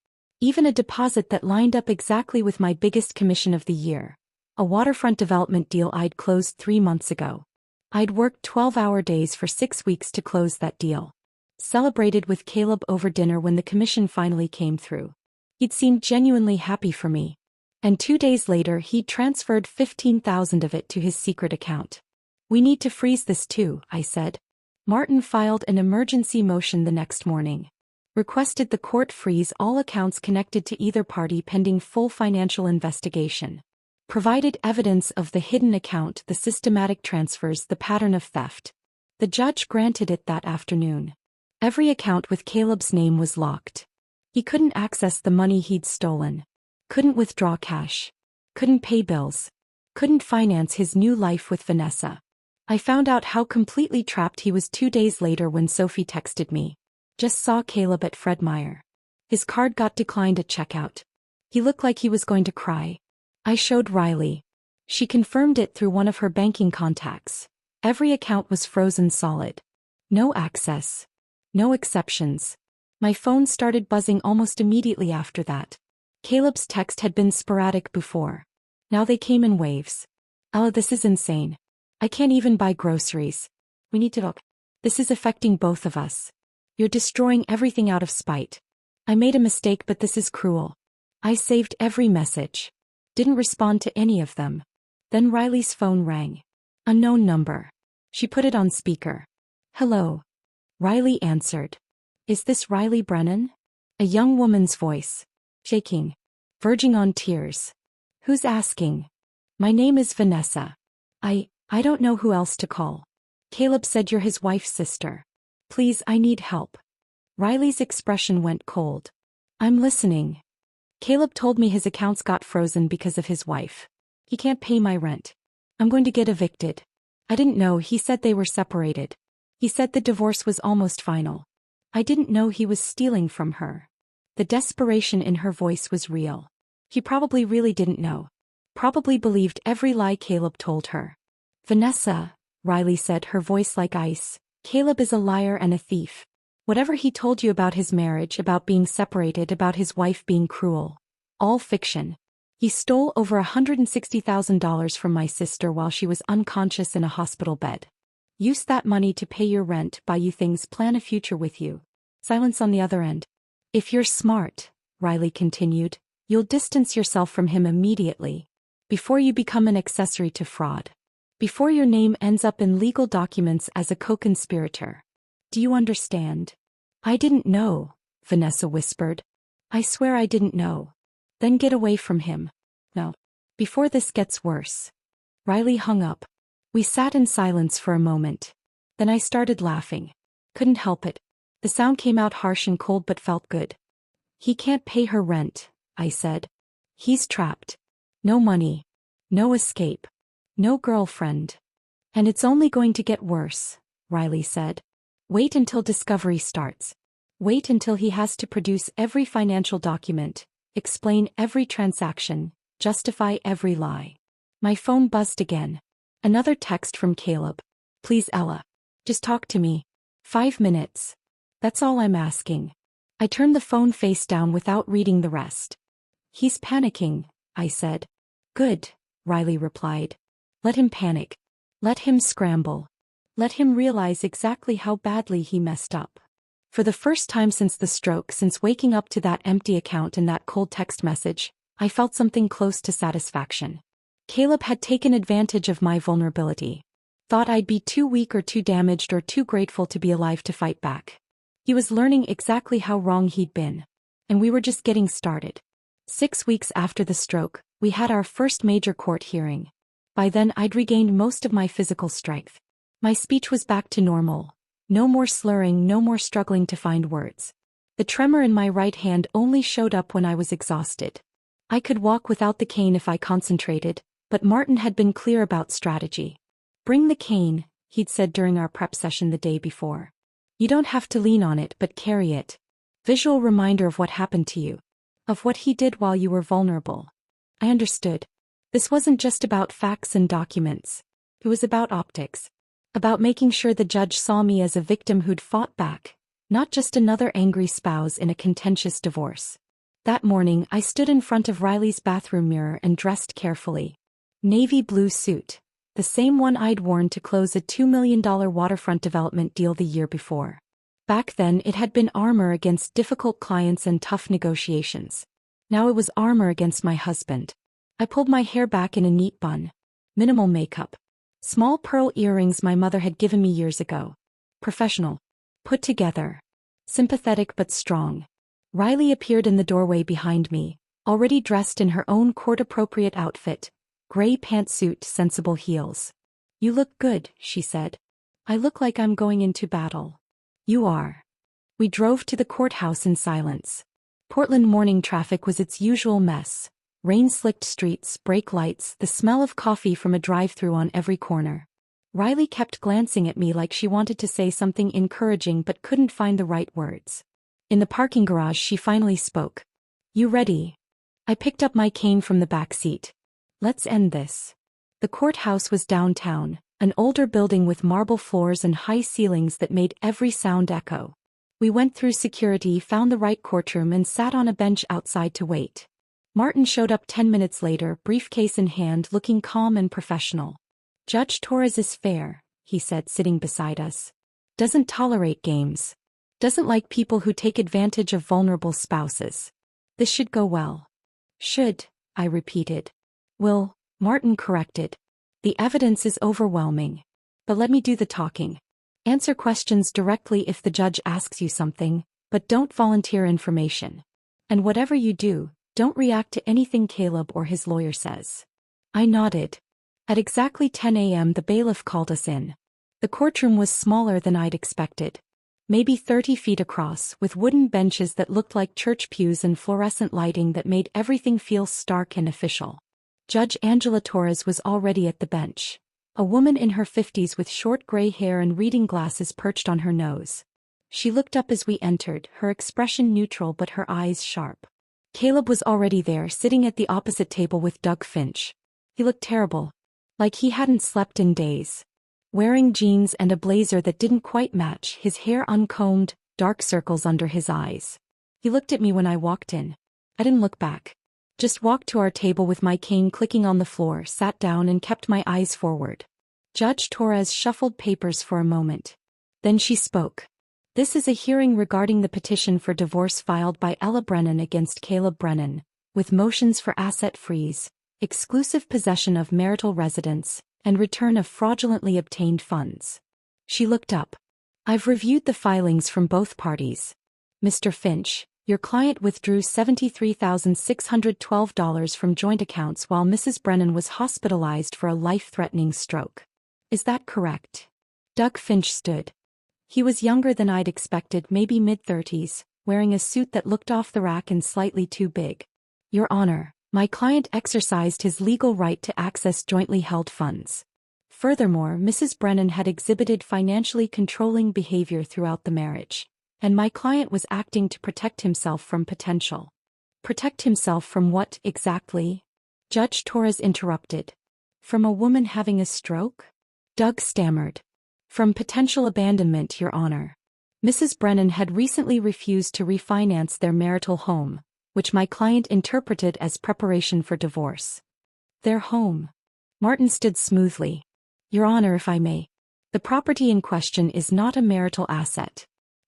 Even a deposit that lined up exactly with my biggest commission of the year. A waterfront development deal I'd closed 3 months ago. I'd worked 12-hour days for 6 weeks to close that deal. Celebrated with Caleb over dinner when the commission finally came through. He'd seemed genuinely happy for me. And 2 days later he'd transferred $15,000 of it to his secret account. We need to freeze this too, I said. Martin filed an emergency motion the next morning. Requested the court freeze all accounts connected to either party pending full financial investigation. Provided evidence of the hidden account, the systematic transfers, the pattern of theft. The judge granted it that afternoon. Every account with Caleb's name was locked. He couldn't access the money he'd stolen. Couldn't withdraw cash. Couldn't pay bills. Couldn't finance his new life with Vanessa. I found out how completely trapped he was 2 days later when Sophie texted me. Just saw Caleb at Fred Meyer. His card got declined at checkout. He looked like he was going to cry. I showed Riley. She confirmed it through one of her banking contacts. Every account was frozen solid. No access. No exceptions. My phone started buzzing almost immediately after that. Caleb's text had been sporadic before. Now they came in waves. Ella, this is insane. I can't even buy groceries. We need to look. This is affecting both of us. You're destroying everything out of spite. I made a mistake, but this is cruel. I saved every message. Didn't respond to any of them. Then Riley's phone rang. Unknown number. She put it on speaker. Hello. Riley answered. Is this Riley Brennan? A young woman's voice. Shaking. Verging on tears. Who's asking? My name is Vanessa. I don't know who else to call. Caleb said you're his wife's sister. Please, I need help. Riley's expression went cold. I'm listening. Caleb told me his accounts got frozen because of his wife. He can't pay my rent. I'm going to get evicted. I didn't know he said they were separated. He said the divorce was almost final. I didn't know he was stealing from her. The desperation in her voice was real. He probably really didn't know. Probably believed every lie Caleb told her. Vanessa, Riley said, her voice like ice. Caleb is a liar and a thief. Whatever he told you about his marriage, about being separated, about his wife being cruel. All fiction. He stole over $160,000 from my sister while she was unconscious in a hospital bed. Use that money to pay your rent, buy you things, plan a future with you. Silence on the other end. If you're smart, Riley continued, you'll distance yourself from him immediately. Before you become an accessory to fraud. Before your name ends up in legal documents as a co-conspirator. Do you understand? I didn't know, Vanessa whispered. I swear I didn't know. Then get away from him. No. Before this gets worse. Riley hung up. We sat in silence for a moment. Then I started laughing. Couldn't help it. The sound came out harsh and cold but felt good. He can't pay her rent, I said. He's trapped. No money. No escape. No girlfriend. And it's only going to get worse, Riley said. Wait until discovery starts. Wait until he has to produce every financial document, explain every transaction, justify every lie. My phone buzzed again. Another text from Caleb. Please, Ella. Just talk to me. 5 minutes. That's all I'm asking. I turned the phone face down without reading the rest. He's panicking, I said. Good, Riley replied. Let him panic. Let him scramble. Let him realize exactly how badly he messed up. For the first time since the stroke, since waking up to that empty account and that cold text message, I felt something close to satisfaction. Caleb had taken advantage of my vulnerability. Thought I'd be too weak or too damaged or too grateful to be alive to fight back. He was learning exactly how wrong he'd been. And we were just getting started. 6 weeks after the stroke, we had our first major court hearing. By then I'd regained most of my physical strength. My speech was back to normal. No more slurring, no more struggling to find words. The tremor in my right hand only showed up when I was exhausted. I could walk without the cane if I concentrated, but Martin had been clear about strategy. Bring the cane, he'd said during our prep session the day before. You don't have to lean on it but carry it. Visual reminder of what happened to you. Of what he did while you were vulnerable. I understood. This wasn't just about facts and documents. It was about optics. About making sure the judge saw me as a victim who'd fought back, not just another angry spouse in a contentious divorce. That morning I stood in front of Riley's bathroom mirror and dressed carefully. Navy blue suit. The same one I'd worn to close a $2 million waterfront development deal the year before. Back then it had been armor against difficult clients and tough negotiations. Now it was armor against my husband. I pulled my hair back in a neat bun. Minimal makeup. Small pearl earrings my mother had given me years ago. Professional. Put together. Sympathetic but strong. Riley appeared in the doorway behind me, already dressed in her own court-appropriate outfit. Gray pantsuit, sensible heels. You look good, she said. I look like I'm going into battle. You are. We drove to the courthouse in silence. Portland morning traffic was its usual mess. Rain-slicked streets, brake lights, the smell of coffee from a drive-thru on every corner. Riley kept glancing at me like she wanted to say something encouraging but couldn't find the right words. In the parking garage she finally spoke. You ready? I picked up my cane from the back seat. Let's end this. The courthouse was downtown, an older building with marble floors and high ceilings that made every sound echo. We went through security, found the right courtroom and sat on a bench outside to wait. Martin showed up 10 minutes later, briefcase in hand, looking calm and professional. Judge Torres is fair, he said, sitting beside us. Doesn't tolerate games. Doesn't like people who take advantage of vulnerable spouses. This should go well. Should, I repeated. Will, Martin corrected. The evidence is overwhelming. But let me do the talking. Answer questions directly if the judge asks you something, but don't volunteer information. And whatever you do, don't react to anything Caleb or his lawyer says. I nodded. At exactly 10 a.m. the bailiff called us in. The courtroom was smaller than I'd expected. Maybe 30 feet across, with wooden benches that looked like church pews and fluorescent lighting that made everything feel stark and official. Judge Angela Torres was already at the bench. A woman in her 50s with short gray hair and reading glasses perched on her nose. She looked up as we entered, her expression neutral but her eyes sharp. Caleb was already there, sitting at the opposite table with Doug Finch. He looked terrible. Like he hadn't slept in days. Wearing jeans and a blazer that didn't quite match, his hair uncombed, dark circles under his eyes. He looked at me when I walked in. I didn't look back. Just walked to our table with my cane clicking on the floor, sat down and kept my eyes forward. Judge Torres shuffled papers for a moment. Then she spoke. This is a hearing regarding the petition for divorce filed by Ella Brennan against Caleb Brennan, with motions for asset freeze, exclusive possession of marital residence, and return of fraudulently obtained funds. She looked up. I've reviewed the filings from both parties. Mr. Finch, your client withdrew $73,612 from joint accounts while Mrs. Brennan was hospitalized for a life-threatening stroke. Is that correct? Doug Finch stood. He was younger than I'd expected, maybe mid-30s, wearing a suit that looked off the rack and slightly too big. Your Honor, my client exercised his legal right to access jointly held funds. Furthermore, Mrs. Brennan had exhibited financially controlling behavior throughout the marriage, and my client was acting to protect himself from potential. Protect himself from what, exactly? Judge Torres interrupted. From a woman having a stroke? Doug stammered. From potential abandonment, Your Honor. Mrs. Brennan had recently refused to refinance their marital home, which my client interpreted as preparation for divorce. Their home. Martin stood smoothly. Your Honor, if I may. The property in question is not a marital asset.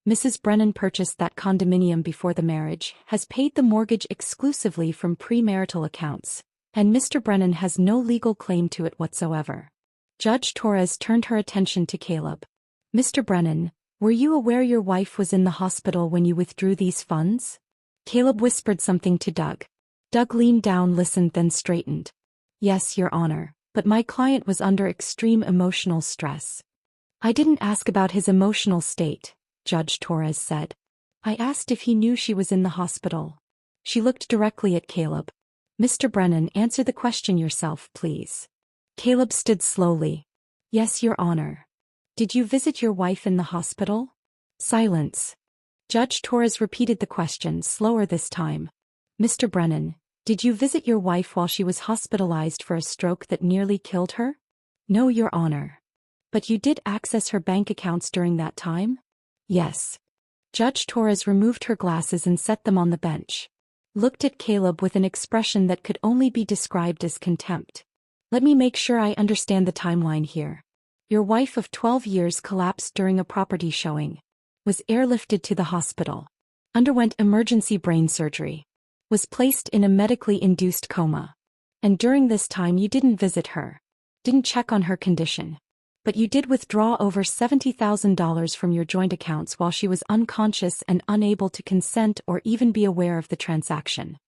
Mrs. Brennan purchased that condominium before the marriage, has paid the mortgage exclusively from premarital accounts, and Mr. Brennan has no legal claim to it whatsoever. Judge Torres turned her attention to Caleb. Mr. Brennan, were you aware your wife was in the hospital when you withdrew these funds? Caleb whispered something to Doug. Doug leaned down, listened, then straightened. Yes, Your Honor, but my client was under extreme emotional stress. I didn't ask about his emotional state, Judge Torres said. I asked if he knew she was in the hospital. She looked directly at Caleb. Mr. Brennan, answer the question yourself, please. Caleb stood slowly. Yes, Your Honor. Did you visit your wife in the hospital? Silence. Judge Torres repeated the question, slower this time. Mr. Brennan, did you visit your wife while she was hospitalized for a stroke that nearly killed her? No, Your Honor. But you did access her bank accounts during that time? Yes. Judge Torres removed her glasses and set them on the bench. Looked at Caleb with an expression that could only be described as contempt. Let me make sure I understand the timeline here. Your wife of 12 years collapsed during a property showing. Was airlifted to the hospital. Underwent emergency brain surgery. Was placed in a medically induced coma. And during this time you didn't visit her. Didn't check on her condition. But you did withdraw over $70,000 from your joint accounts while she was unconscious and unable to consent or even be aware of the transaction.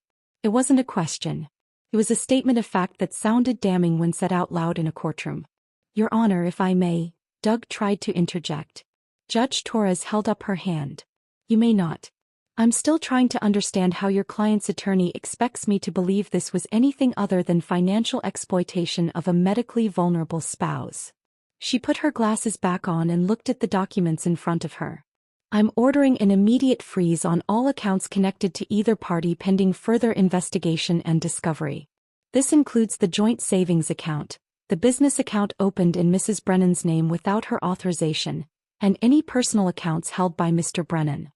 It wasn't a question. It was a statement of fact that sounded damning when said out loud in a courtroom. Your Honor, if I may, Doug tried to interject. Judge Torres held up her hand. You may not. I'm still trying to understand how your client's attorney expects me to believe this was anything other than financial exploitation of a medically vulnerable spouse. She put her glasses back on and looked at the documents in front of her. I'm ordering an immediate freeze on all accounts connected to either party pending further investigation and discovery. This includes the joint savings account, the business account opened in Mrs. Brennan's name without her authorization, and any personal accounts held by Mr. Brennan.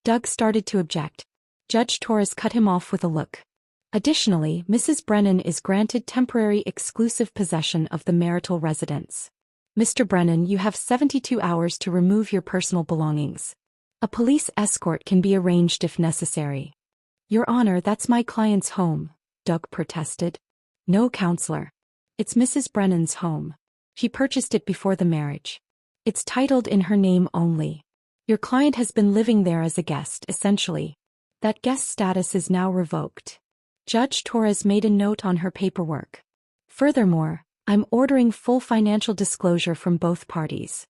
Doug started to object. Judge Torres cut him off with a look. Additionally, Mrs. Brennan is granted temporary exclusive possession of the marital residence. Mr. Brennan, you have 72 hours to remove your personal belongings. A police escort can be arranged if necessary. Your Honor, that's my client's home, Doug protested. No, counselor. It's Mrs. Brennan's home. She purchased it before the marriage. It's titled in her name only. Your client has been living there as a guest, essentially. That guest status is now revoked. Judge Torres made a note on her paperwork. Furthermore, I'm ordering full financial disclosure from both parties.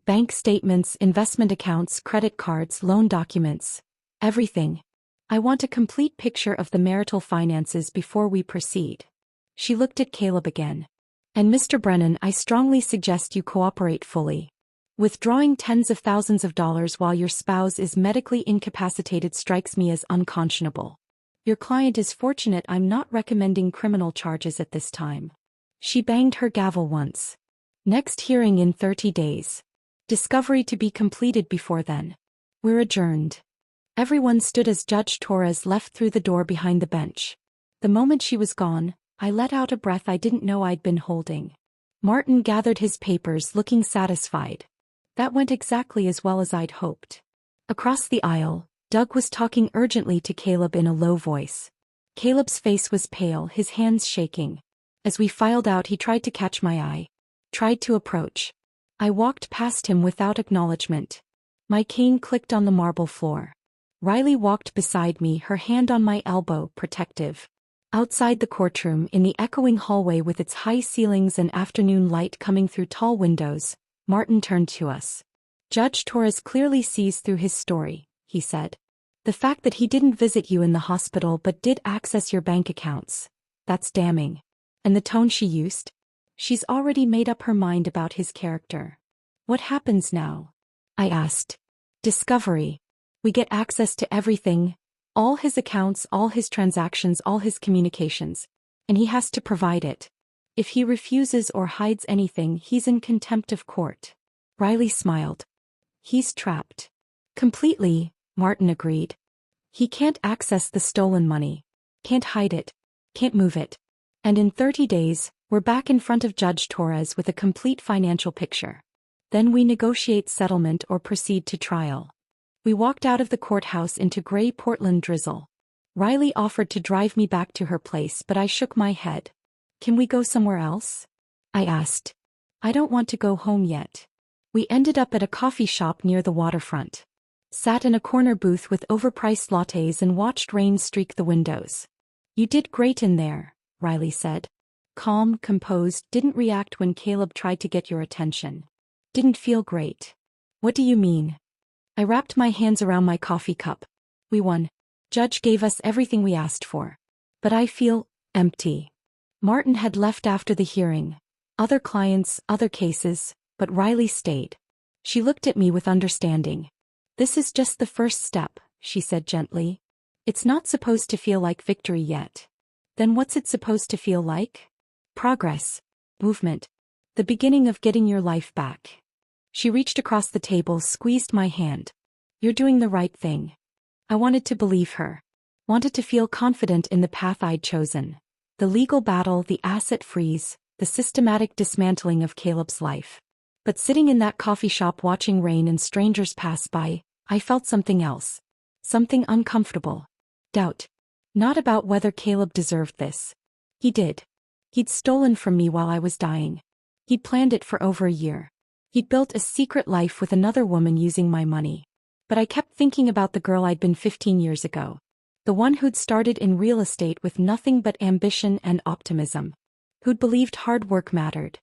Bank statements, investment accounts, credit cards, loan documents. Everything. I want a complete picture of the marital finances before we proceed. She looked at Caleb again. And Mr. Brennan, I strongly suggest you cooperate fully. Withdrawing tens of thousands of dollars while your spouse is medically incapacitated strikes me as unconscionable. Your client is fortunate I'm not recommending criminal charges at this time. She banged her gavel once. Next hearing in 30 days. Discovery to be completed before then. We're adjourned. Everyone stood as Judge Torres left through the door behind the bench. The moment she was gone, I let out a breath I didn't know I'd been holding. Martin gathered his papers, looking satisfied. That went exactly as well as I'd hoped. Across the aisle, Doug was talking urgently to Caleb in a low voice. Caleb's face was pale, his hands shaking. As we filed out, he tried to catch my eye. Tried to approach. I walked past him without acknowledgement. My cane clicked on the marble floor. Riley walked beside me, her hand on my elbow, protective. Outside the courtroom, in the echoing hallway with its high ceilings and afternoon light coming through tall windows, Martin turned to us. Judge Torres clearly sees through his story, he said. The fact that he didn't visit you in the hospital but did access your bank accounts, that's damning. And the tone she used? She's already made up her mind about his character. What happens now? I asked. Discovery. We get access to everything, all his accounts, all his transactions, all his communications. And he has to provide it. If he refuses or hides anything, he's in contempt of court. Riley smiled. He's trapped. Completely, Martin agreed. He can't access the stolen money. Can't hide it. Can't move it. And in 30 days, we're back in front of Judge Torres with a complete financial picture. Then we negotiate settlement or proceed to trial. We walked out of the courthouse into gray Portland drizzle. Riley offered to drive me back to her place, but I shook my head. Can we go somewhere else? I asked. I don't want to go home yet. We ended up at a coffee shop near the waterfront. Sat in a corner booth with overpriced lattes and watched rain streak the windows. You did great in there, Riley said. Calm, composed, didn't react when Caleb tried to get your attention. Didn't feel great. What do you mean? I wrapped my hands around my coffee cup. We won. Judge gave us everything we asked for. But I feel empty. Martin had left after the hearing. Other clients, other cases, but Riley stayed. She looked at me with understanding. This is just the first step, she said gently. It's not supposed to feel like victory yet. Then what's it supposed to feel like? Progress. Movement. The beginning of getting your life back. She reached across the table, squeezed my hand. You're doing the right thing. I wanted to believe her. Wanted to feel confident in the path I'd chosen. The legal battle, the asset freeze, the systematic dismantling of Caleb's life. But sitting in that coffee shop watching rain and strangers pass by, I felt something else. Something uncomfortable. Doubt. Not about whether Caleb deserved this. He did. He'd stolen from me while I was dying. He'd planned it for over a year. He'd built a secret life with another woman using my money. But I kept thinking about the girl I'd been 15 years ago. The one who'd started in real estate with nothing but ambition and optimism. Who'd believed hard work mattered.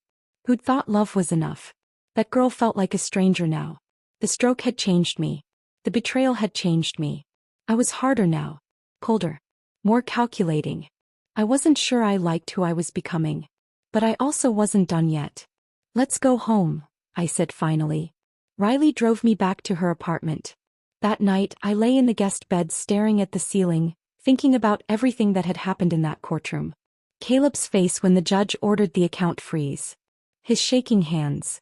Who'd thought love was enough. That girl felt like a stranger now. The stroke had changed me. The betrayal had changed me. I was harder now. Colder. More calculating. I wasn't sure I liked who I was becoming. But I also wasn't done yet. Let's go home, I said finally. Riley drove me back to her apartment. That night, I lay in the guest bed staring at the ceiling, thinking about everything that had happened in that courtroom. Caleb's face when the judge ordered the account freeze. His shaking hands.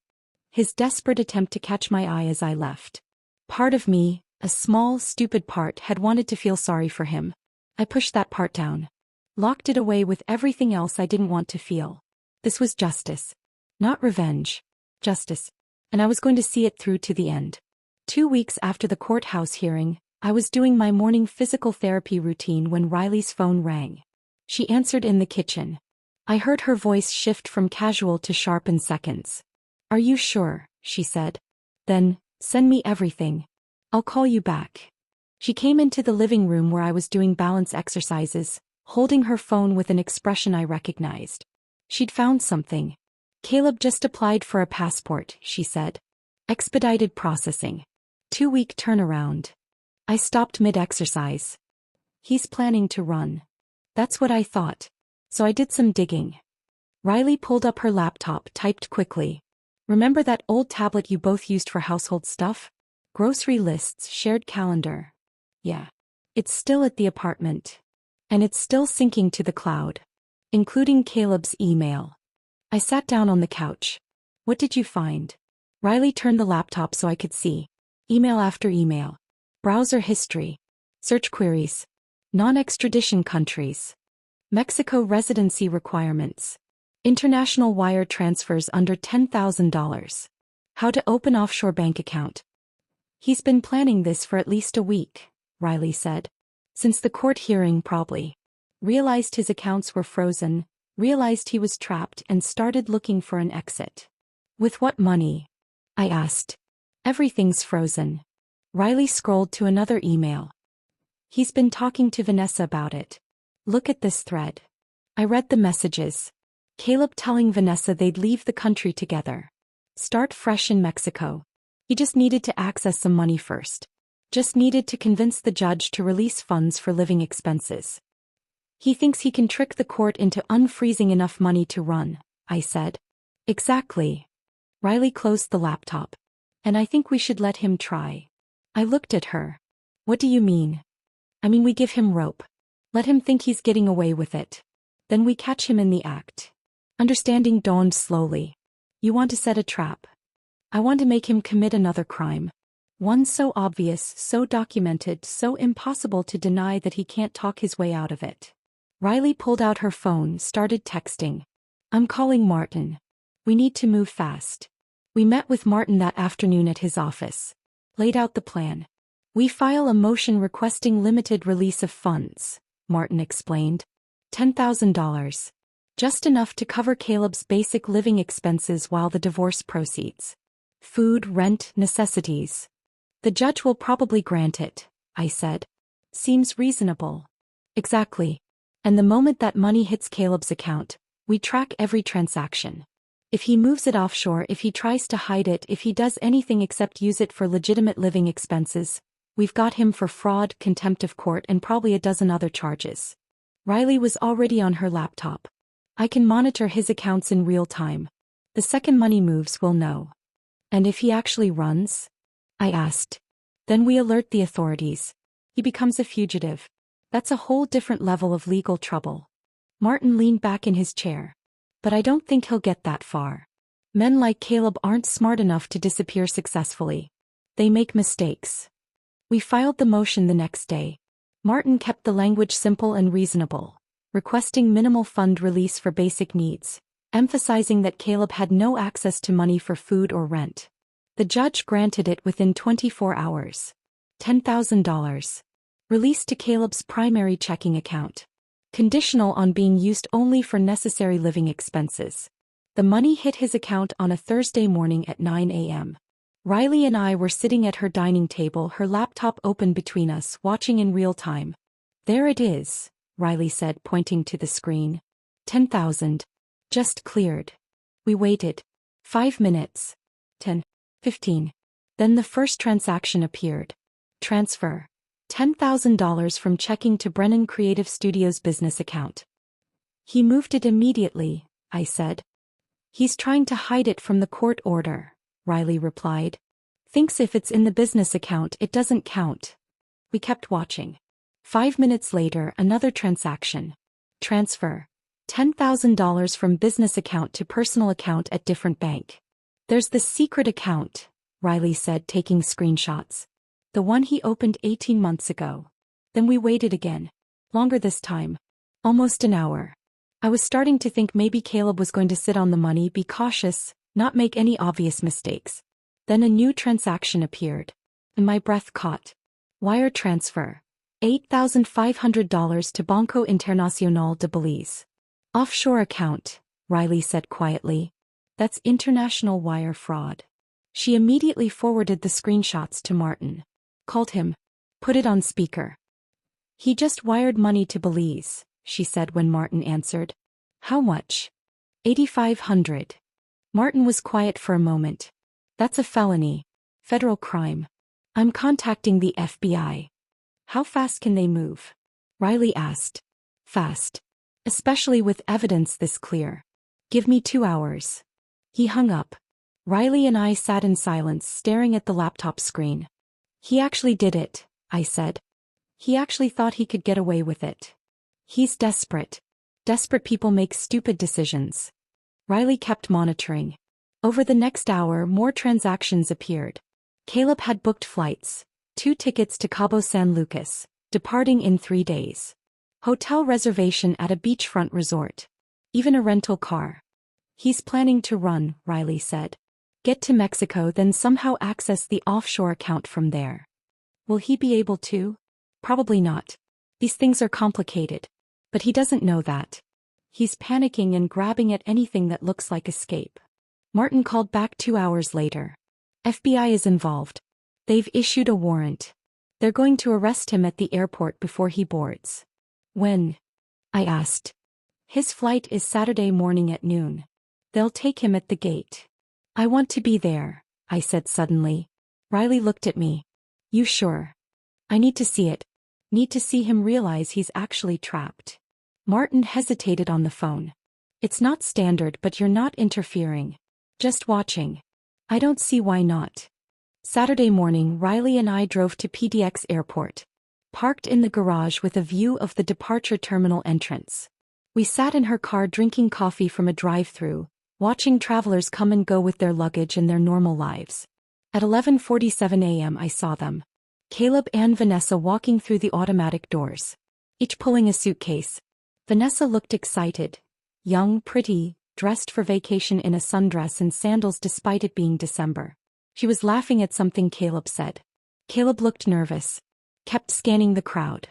His desperate attempt to catch my eye as I left. Part of me, a small, stupid part, had wanted to feel sorry for him. I pushed that part down. Locked it away with everything else I didn't want to feel. This was justice. Not revenge. Justice. And I was going to see it through to the end. 2 weeks after the courthouse hearing, I was doing my morning physical therapy routine when Riley's phone rang. She answered in the kitchen. I heard her voice shift from casual to sharp in seconds. Are you sure? She said. Then, send me everything. I'll call you back. She came into the living room where I was doing balance exercises, holding her phone with an expression I recognized. She'd found something. Caleb just applied for a passport, she said. Expedited processing. 2-week turnaround. I stopped mid-exercise. He's planning to run. That's what I thought. So I did some digging. Riley pulled up her laptop, typed quickly. Remember that old tablet you both used for household stuff? Grocery lists, shared calendar. Yeah. It's still at the apartment. And it's still syncing to the cloud. Including Caleb's email. I sat down on the couch. What did you find? Riley turned the laptop so I could see. Email after email. Browser history. Search queries. Non-extradition countries. Mexico residency requirements. International wire transfers under $10,000. How to open offshore bank account. He's been planning this for at least a week, Riley said. Since the court hearing probably. Realized his accounts were frozen, realized he was trapped and started looking for an exit. With what money? I asked. Everything's frozen. Riley scrolled to another email. He's been talking to Vanessa about it. Look at this thread. I read the messages. Caleb telling Vanessa they'd leave the country together. Start fresh in Mexico. He just needed to access some money first. Just needed to convince the judge to release funds for living expenses. He thinks he can trick the court into unfreezing enough money to run, I said. Exactly. Riley closed the laptop. And I think we should let him try. I looked at her. What do you mean? I mean we give him rope. Let him think he's getting away with it. Then we catch him in the act. Understanding dawned slowly. You want to set a trap. I want to make him commit another crime. One so obvious, so documented, so impossible to deny that he can't talk his way out of it. Riley pulled out her phone, started texting. I'm calling Martin. We need to move fast. We met with Martin that afternoon at his office. Laid out the plan. We file a motion requesting limited release of funds, Martin explained. $10,000. Just enough to cover Caleb's basic living expenses while the divorce proceeds. Food, rent, necessities. The judge will probably grant it, I said. Seems reasonable. Exactly. And the moment that money hits Caleb's account, we track every transaction. If he moves it offshore, if he tries to hide it, if he does anything except use it for legitimate living expenses, we've got him for fraud, contempt of court, and probably a dozen other charges. Riley was already on her laptop. I can monitor his accounts in real time. The second money moves, we'll know. And if he actually runs? I asked. Then we alert the authorities. He becomes a fugitive. That's a whole different level of legal trouble. Martin leaned back in his chair. But I don't think he'll get that far. Men like Caleb aren't smart enough to disappear successfully. They make mistakes. We filed the motion the next day. Martin kept the language simple and reasonable, requesting minimal fund release for basic needs, emphasizing that Caleb had no access to money for food or rent. The judge granted it within 24 hours. $10,000. Released to Caleb's primary checking account. Conditional on being used only for necessary living expenses. The money hit his account on a Thursday morning at 9 a.m. Riley and I were sitting at her dining table, her laptop open between us, watching in real time. There it is, Riley said, pointing to the screen. 10,000. Just cleared. We waited. 5 minutes. 10. 15. Then the first transaction appeared. Transfer. $10,000 from checking to Brennan Creative Studios business account. He moved it immediately, I said. He's trying to hide it from the court order, Riley replied. Thinks if it's in the business account it doesn't count. We kept watching. 5 minutes later, another transaction. Transfer. $10,000 from business account to personal account at different bank. There's the secret account, Riley said, taking screenshots. The one he opened 18 months ago. Then we waited again. Longer this time. Almost an hour. I was starting to think maybe Caleb was going to sit on the money, be cautious, not make any obvious mistakes. Then a new transaction appeared. And my breath caught. Wire transfer. $8,500 to Banco Internacional de Belize. Offshore account, Riley said quietly. That's international wire fraud. She immediately forwarded the screenshots to Martin. Called him. Put it on speaker. He just wired money to Belize, she said when Martin answered. How much? $8,500. Martin was quiet for a moment. That's a felony. Federal crime. I'm contacting the FBI. How fast can they move? Riley asked. Fast. Especially with evidence this clear. Give me 2 hours. He hung up. Riley and I sat in silence, staring at the laptop screen. He actually did it, I said. He actually thought he could get away with it. He's desperate. Desperate people make stupid decisions. Riley kept monitoring. Over the next hour, more transactions appeared. Caleb had booked flights. 2 tickets to Cabo San Lucas, departing in 3 days. Hotel reservation at a beachfront resort. Even a rental car. He's planning to run, Riley said. Get to Mexico, then somehow access the offshore account from there. Will he be able to? Probably not. These things are complicated. But he doesn't know that. He's panicking and grabbing at anything that looks like escape. Martin called back 2 hours later. FBI is involved. They've issued a warrant. They're going to arrest him at the airport before he boards. When? I asked. His flight is Saturday morning at noon. They'll take him at the gate. I want to be there, I said suddenly. Riley looked at me. You sure? I need to see it. Need to see him realize he's actually trapped. Martin hesitated on the phone. It's not standard, but you're not interfering. Just watching. I don't see why not. Saturday morning, Riley and I drove to PDX Airport. Parked in the garage with a view of the departure terminal entrance. We sat in her car drinking coffee from a drive-thru, watching travelers come and go with their luggage and their normal lives. At 11:47 a.m. I saw them. Caleb and Vanessa walking through the automatic doors. Each pulling a suitcase. Vanessa looked excited. Young, pretty, dressed for vacation in a sundress and sandals despite it being December. She was laughing at something Caleb said. Caleb looked nervous. Kept scanning the crowd.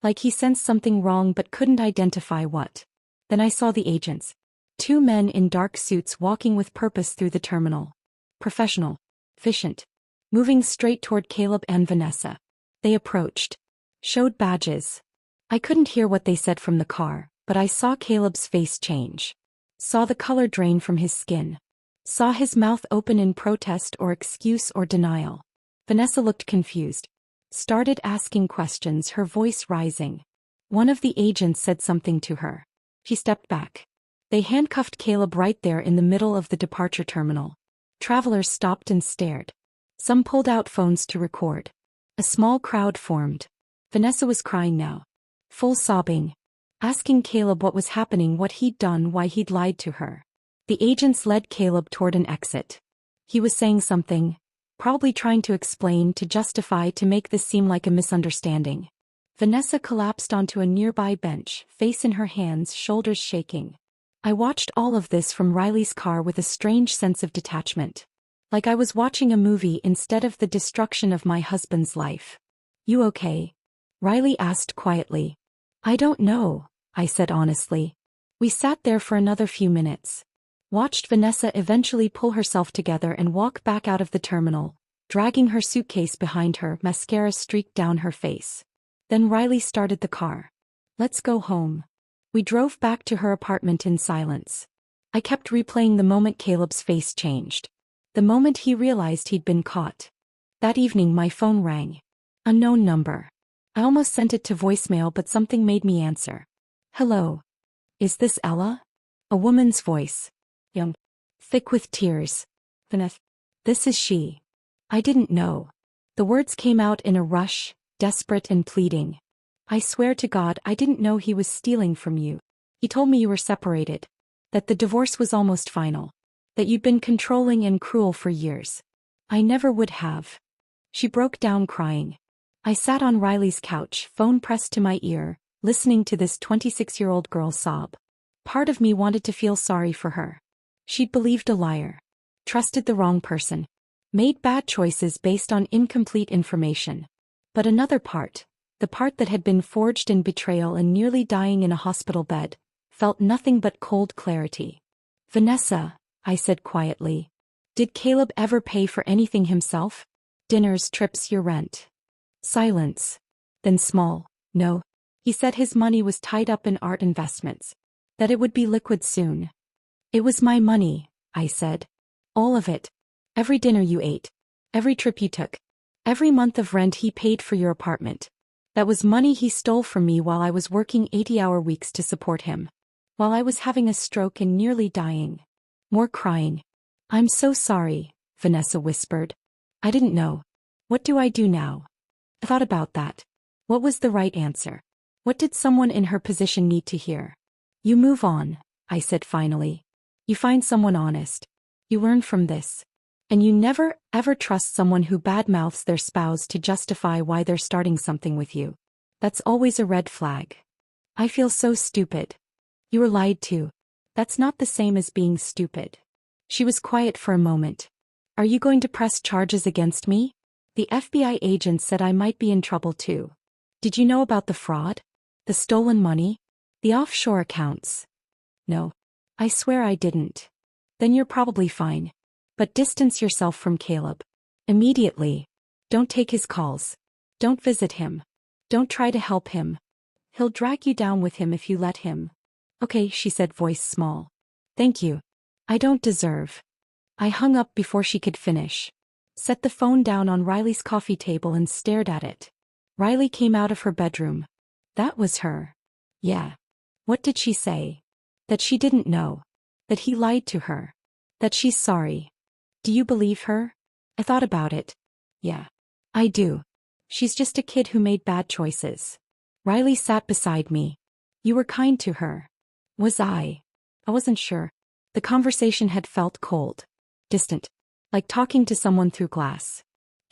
Like he sensed something wrong but couldn't identify what. Then I saw the agents. 2 men in dark suits walking with purpose through the terminal. Professional. Efficient. Moving straight toward Caleb and Vanessa. They approached. Showed badges. I couldn't hear what they said from the car, but I saw Caleb's face change. Saw the color drain from his skin. Saw his mouth open in protest or excuse or denial. Vanessa looked confused. Started asking questions, her voice rising. One of the agents said something to her. She stepped back. They handcuffed Caleb right there in the middle of the departure terminal. Travelers stopped and stared. Some pulled out phones to record. A small crowd formed. Vanessa was crying now. Full sobbing. Asking Caleb what was happening, what he'd done, why he'd lied to her. The agents led Caleb toward an exit. He was saying something, probably trying to explain, to justify, to make this seem like a misunderstanding. Vanessa collapsed onto a nearby bench, face in her hands, shoulders shaking. I watched all of this from Riley's car with a strange sense of detachment. Like I was watching a movie instead of the destruction of my husband's life. You okay? Riley asked quietly. I don't know, I said honestly. We sat there for another few minutes. Watched Vanessa eventually pull herself together and walk back out of the terminal, dragging her suitcase behind her, mascara streaked down her face. Then Riley started the car. Let's go home. We drove back to her apartment in silence. I kept replaying the moment Caleb's face changed. The moment he realized he'd been caught. That evening my phone rang. Unknown number. I almost sent it to voicemail, but something made me answer. Hello. Is this Ella? A woman's voice. Young. Thick with tears. Vanessa. This is she. I didn't know. The words came out in a rush, desperate and pleading. I swear to God I didn't know he was stealing from you. He told me you were separated. That the divorce was almost final. That you'd been controlling and cruel for years. I never would have. She broke down crying. I sat on Riley's couch, phone pressed to my ear, listening to this 26-year-old girl sob. Part of me wanted to feel sorry for her. She'd believed a liar. Trusted the wrong person. Made bad choices based on incomplete information. But another part, the part that had been forged in betrayal and nearly dying in a hospital bed, felt nothing but cold clarity. Vanessa, I said quietly. Did Caleb ever pay for anything himself? Dinners, trips, your rent. Silence. Then small. No. He said his money was tied up in art investments. That it would be liquid soon. It was my money, I said. All of it. Every dinner you ate. Every trip you took. Every month of rent he paid for your apartment. That was money he stole from me while I was working 80-hour weeks to support him. While I was having a stroke and nearly dying. More crying. I'm so sorry, Vanessa whispered. I didn't know. What do I do now? I thought about that. What was the right answer? What did someone in her position need to hear? You move on, I said finally. You find someone honest. You learn from this. And you never, ever trust someone who badmouths their spouse to justify why they're starting something with you. That's always a red flag. I feel so stupid. You were lied to. That's not the same as being stupid. She was quiet for a moment. Are you going to press charges against me? The FBI agent said I might be in trouble too. Did you know about the fraud? The stolen money? The offshore accounts? No. I swear I didn't. Then you're probably fine. But distance yourself from Caleb. Immediately. Don't take his calls. Don't visit him. Don't try to help him. He'll drag you down with him if you let him. Okay, she said, voice small. Thank you. I don't deserve. I hung up before she could finish. Set the phone down on Riley's coffee table and stared at it. Riley came out of her bedroom. That was her. Yeah. What did she say? That she didn't know. That he lied to her. That she's sorry. Do you believe her? I thought about it. Yeah. I do. She's just a kid who made bad choices. Riley sat beside me. You were kind to her. Was I? I wasn't sure. The conversation had felt cold. Distant. Like talking to someone through glass.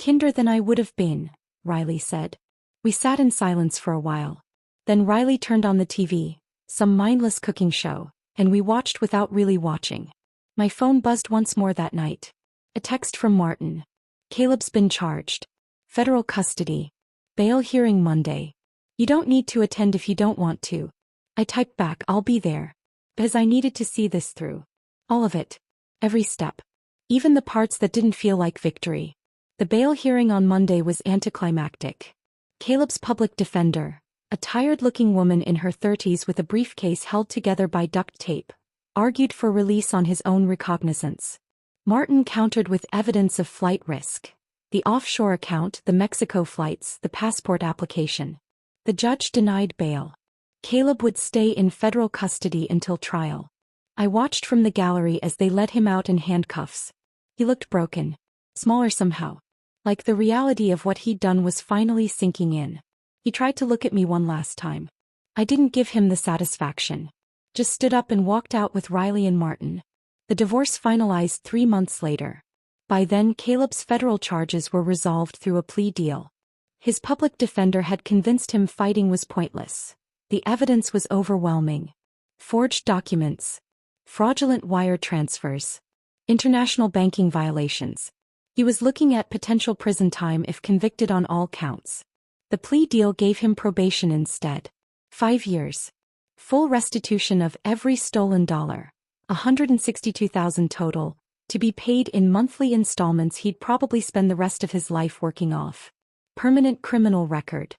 Kinder than I would have been, Riley said. We sat in silence for a while. Then Riley turned on the TV, some mindless cooking show, and we watched without really watching. My phone buzzed once more that night. A text from Martin. Caleb's been charged. Federal custody. Bail hearing Monday. You don't need to attend if you don't want to. I typed back, I'll be there. Because I needed to see this through. All of it. Every step. Even the parts that didn't feel like victory. The bail hearing on Monday was anticlimactic. Caleb's public defender, a tired-looking woman in her 30s with a briefcase held together by duct tape, argued for release on his own recognizance. Martin countered with evidence of flight risk. The offshore account, the Mexico flights, the passport application. The judge denied bail. Caleb would stay in federal custody until trial. I watched from the gallery as they led him out in handcuffs. He looked broken. Smaller somehow. Like the reality of what he'd done was finally sinking in. He tried to look at me one last time. I didn't give him the satisfaction. Just stood up and walked out with Riley and Martin. The divorce finalized 3 months later. By then, Caleb's federal charges were resolved through a plea deal. His public defender had convinced him fighting was pointless. The evidence was overwhelming. Forged documents. Fraudulent wire transfers. International banking violations. He was looking at potential prison time if convicted on all counts. The plea deal gave him probation instead. 5 years. Full restitution of every stolen dollar. $162,000 total, to be paid in monthly installments he'd probably spend the rest of his life working off. Permanent criminal record.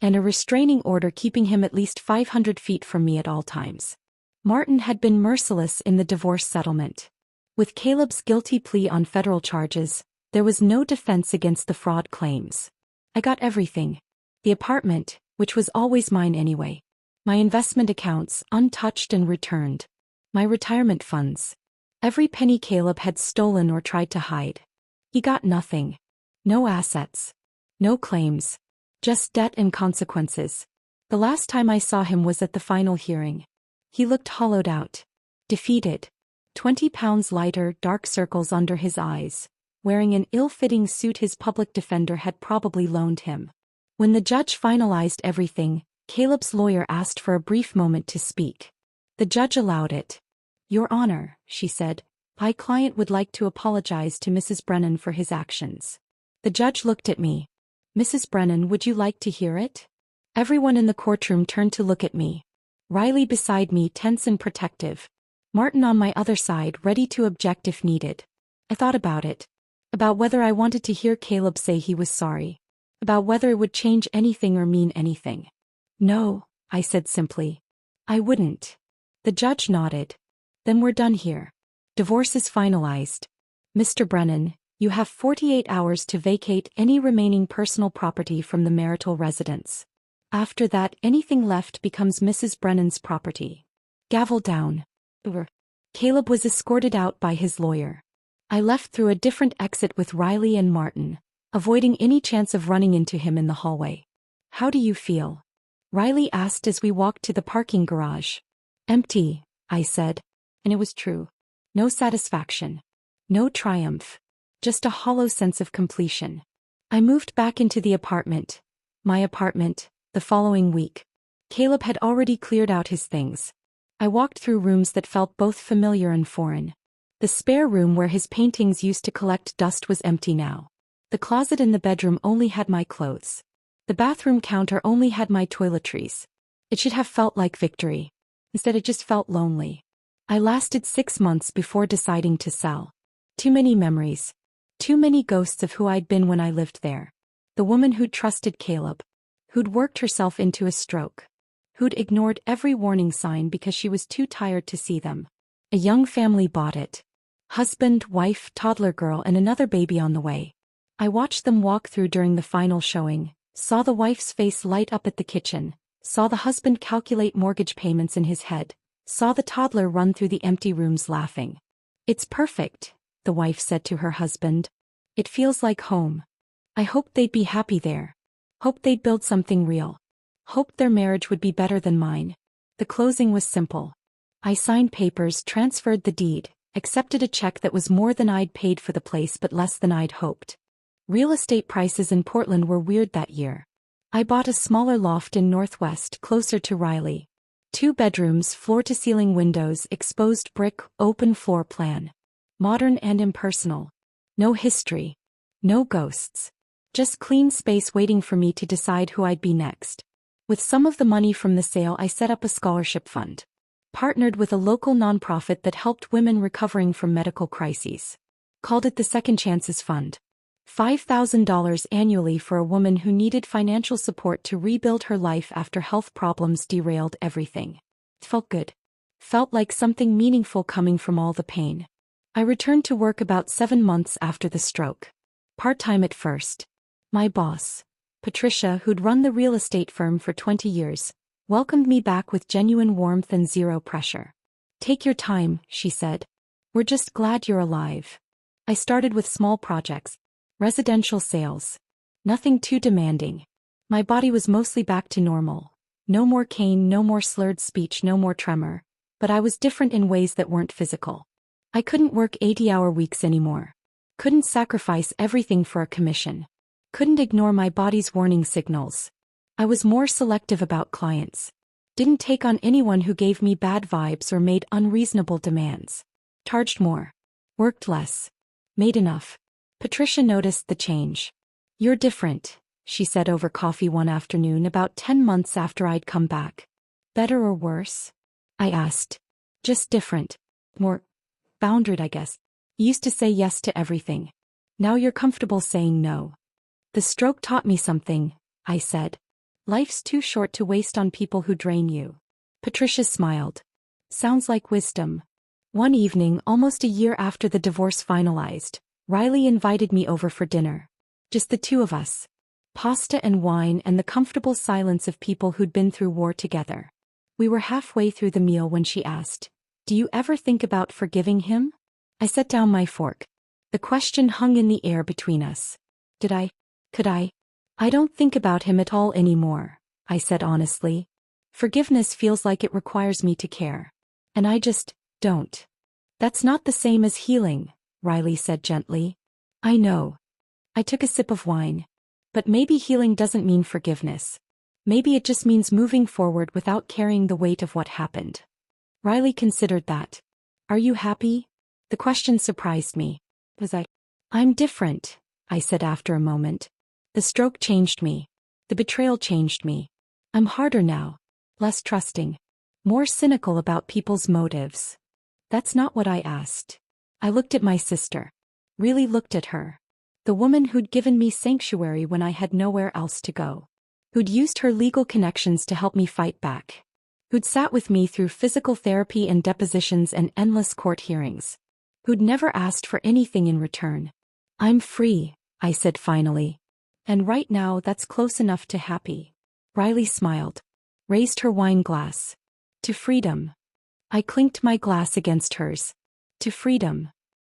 And a restraining order keeping him at least 500 feet from me at all times. Martin had been merciless in the divorce settlement. With Caleb's guilty plea on federal charges, there was no defense against the fraud claims. I got everything. The apartment, which was always mine anyway. My investment accounts, untouched and returned. My retirement funds. Every penny Caleb had stolen or tried to hide. He got nothing. No assets. No claims. Just debt and consequences. The last time I saw him was at the final hearing. He looked hollowed out. Defeated. 20 pounds lighter, dark circles under his eyes, wearing an ill-fitting suit his public defender had probably loaned him. When the judge finalized everything, Caleb's lawyer asked for a brief moment to speak. The judge allowed it. Your Honor, she said, my client would like to apologize to Mrs. Brennan for his actions. The judge looked at me. Mrs. Brennan, would you like to hear it? Everyone in the courtroom turned to look at me. Riley beside me, tense and protective. Martin on my other side, ready to object if needed. I thought about it. About whether I wanted to hear Caleb say he was sorry. About whether it would change anything or mean anything. No, I said simply. I wouldn't. The judge nodded. Then we're done here. Divorce is finalized. Mr. Brennan, you have 48 hours to vacate any remaining personal property from the marital residence. After that, anything left becomes Mrs. Brennan's property. Gavel down. Caleb was escorted out by his lawyer. I left through a different exit with Riley and Martin, avoiding any chance of running into him in the hallway. How do you feel? Riley asked as we walked to the parking garage. Empty, I said. And it was true. No satisfaction. No triumph. Just a hollow sense of completion. I moved back into the apartment. My apartment. The following week. Caleb had already cleared out his things. I walked through rooms that felt both familiar and foreign. The spare room where his paintings used to collect dust was empty now. The closet in the bedroom only had my clothes. The bathroom counter only had my toiletries. It should have felt like victory. Instead, it just felt lonely. I lasted 6 months before deciding to sell. Too many memories. Too many ghosts of who I'd been when I lived there. The woman who'd trusted Caleb. Who'd worked herself into a stroke. Who'd ignored every warning sign because she was too tired to see them. A young family bought it. Husband, wife, toddler girl, and another baby on the way. I watched them walk through during the final showing, saw the wife's face light up at the kitchen, saw the husband calculate mortgage payments in his head, saw the toddler run through the empty rooms laughing. "It's perfect," the wife said to her husband. "It feels like home. I hoped they'd be happy there. Hoped they'd build something real. Hoped their marriage would be better than mine." The closing was simple. I signed papers, transferred the deed, accepted a check that was more than I'd paid for the place but less than I'd hoped. Real estate prices in Portland were weird that year. I bought a smaller loft in Northwest, closer to Riley. 2 bedrooms, floor-to-ceiling windows, exposed brick, open floor plan. Modern and impersonal. No history. No ghosts. Just clean space waiting for me to decide who I'd be next. With some of the money from the sale, I set up a scholarship fund. Partnered with a local nonprofit that helped women recovering from medical crises. Called it the Second Chances Fund. $5,000 annually for a woman who needed financial support to rebuild her life after health problems derailed everything. It felt good. Felt like something meaningful coming from all the pain. I returned to work about 7 months after the stroke. Part-time at first. My boss, Patricia, who'd run the real estate firm for 20 years, welcomed me back with genuine warmth and zero pressure. "Take your time," she said. "We're just glad you're alive." I started with small projects. Residential sales. Nothing too demanding. My body was mostly back to normal. No more cane, no more slurred speech, no more tremor. But I was different in ways that weren't physical. I couldn't work 80-hour weeks anymore. Couldn't sacrifice everything for a commission. Couldn't ignore my body's warning signals. I was more selective about clients. Didn't take on anyone who gave me bad vibes or made unreasonable demands. Charged more. Worked less. Made enough. Patricia noticed the change. "You're different," she said over coffee one afternoon about 10 months after I'd come back. "Better or worse?" I asked. "Just different. More boundaried, I guess. You used to say yes to everything. Now you're comfortable saying no." "The stroke taught me something," I said. "Life's too short to waste on people who drain you." Patricia smiled. "Sounds like wisdom." One evening, almost a year after the divorce finalized, Riley invited me over for dinner. Just the 2 of us. Pasta and wine and the comfortable silence of people who'd been through war together. We were halfway through the meal when she asked, "Do you ever think about forgiving him?" I set down my fork. The question hung in the air between us. Did I? Could I? "I don't think about him at all anymore," I said honestly. "Forgiveness feels like it requires me to care. And I just don't." "That's not the same as healing," Riley said gently. "I know." I took a sip of wine. "But maybe healing doesn't mean forgiveness. Maybe it just means moving forward without carrying the weight of what happened." Riley considered that. "Are you happy?" The question surprised me. "I'm different," I said after a moment. "The stroke changed me. The betrayal changed me. I'm harder now. Less trusting. More cynical about people's motives." "That's not what I asked." I looked at my sister. Really looked at her. The woman who'd given me sanctuary when I had nowhere else to go. Who'd used her legal connections to help me fight back. Who'd sat with me through physical therapy and depositions and endless court hearings. Who'd never asked for anything in return. "I'm free," I said finally. "And right now that's close enough to happy." Riley smiled. Raised her wine glass. "To freedom." I clinked my glass against hers. "To freedom."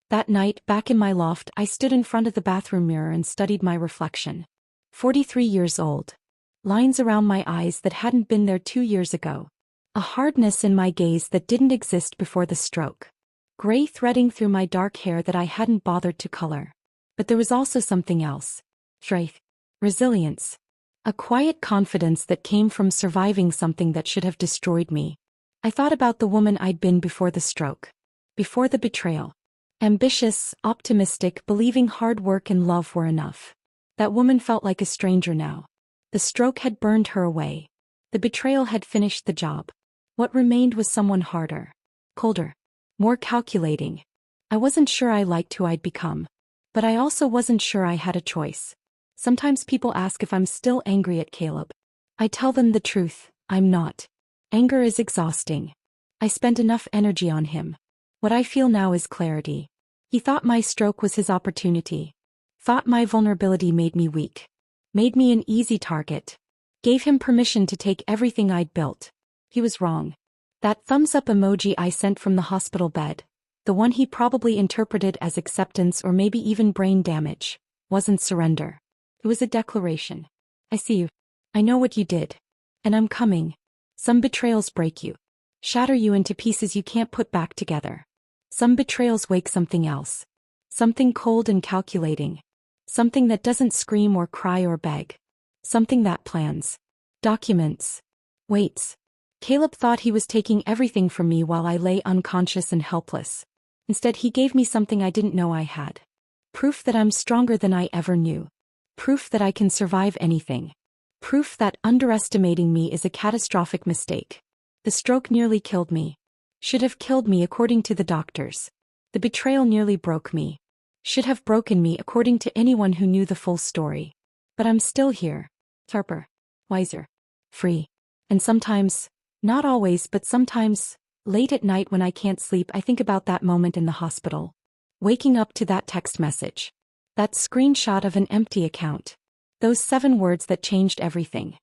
That night, back in my loft, I stood in front of the bathroom mirror and studied my reflection. 43 years old. Lines around my eyes that hadn't been there 2 years ago. A hardness in my gaze that didn't exist before the stroke. Gray threading through my dark hair that I hadn't bothered to color. But there was also something else. Strength. Resilience. A quiet confidence that came from surviving something that should have destroyed me. I thought about the woman I'd been before the stroke. Before the betrayal. Ambitious, optimistic, believing hard work and love were enough. That woman felt like a stranger now. The stroke had burned her away. The betrayal had finished the job. What remained was someone harder. Colder. More calculating. I wasn't sure I liked who I'd become. But I also wasn't sure I had a choice. Sometimes people ask if I'm still angry at Caleb. I tell them the truth, I'm not. Anger is exhausting. I spent enough energy on him. What I feel now is clarity. He thought my stroke was his opportunity. Thought my vulnerability made me weak. Made me an easy target. Gave him permission to take everything I'd built. He was wrong. That thumbs up emoji I sent from the hospital bed, the one he probably interpreted as acceptance or maybe even brain damage, wasn't surrender. It was a declaration. I see you. I know what you did. And I'm coming. Some betrayals break you. Shatter you into pieces you can't put back together. Some betrayals wake something else. Something cold and calculating. Something that doesn't scream or cry or beg. Something that plans. Documents. Waits. Caleb thought he was taking everything from me while I lay unconscious and helpless. Instead, he gave me something I didn't know I had. Proof that I'm stronger than I ever knew. Proof that I can survive anything. Proof that underestimating me is a catastrophic mistake. The stroke nearly killed me. Should have killed me according to the doctors. The betrayal nearly broke me. Should have broken me according to anyone who knew the full story. But I'm still here. Sharper. Wiser. Free. And sometimes, not always but sometimes, late at night when I can't sleep I think about that moment in the hospital. Waking up to that text message. That screenshot of an empty account. Those 7 words that changed everything.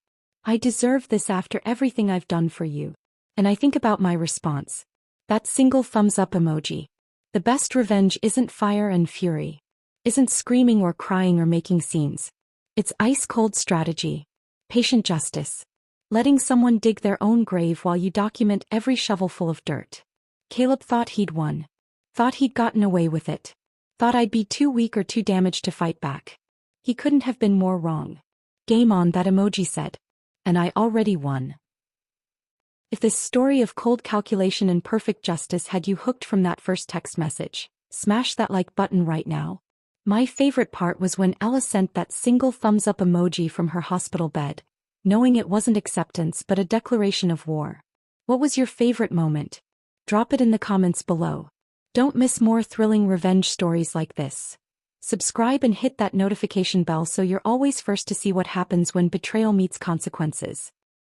I deserve this after everything I've done for you. And I think about my response. That single thumbs up emoji. The best revenge isn't fire and fury. Isn't screaming or crying or making scenes. It's ice-cold strategy. Patient justice. Letting someone dig their own grave while you document every shovelful of dirt. Caleb thought he'd won. Thought he'd gotten away with it. Thought I'd be too weak or too damaged to fight back. He couldn't have been more wrong. Game on, that emoji said. And I already won. If this story of cold calculation and perfect justice had you hooked from that first text message, smash that like button right now. My favorite part was when Ella sent that single thumbs up emoji from her hospital bed, knowing it wasn't acceptance but a declaration of war. What was your favorite moment? Drop it in the comments below. Don't miss more thrilling revenge stories like this. Subscribe and hit that notification bell so you're always first to see what happens when betrayal meets consequences.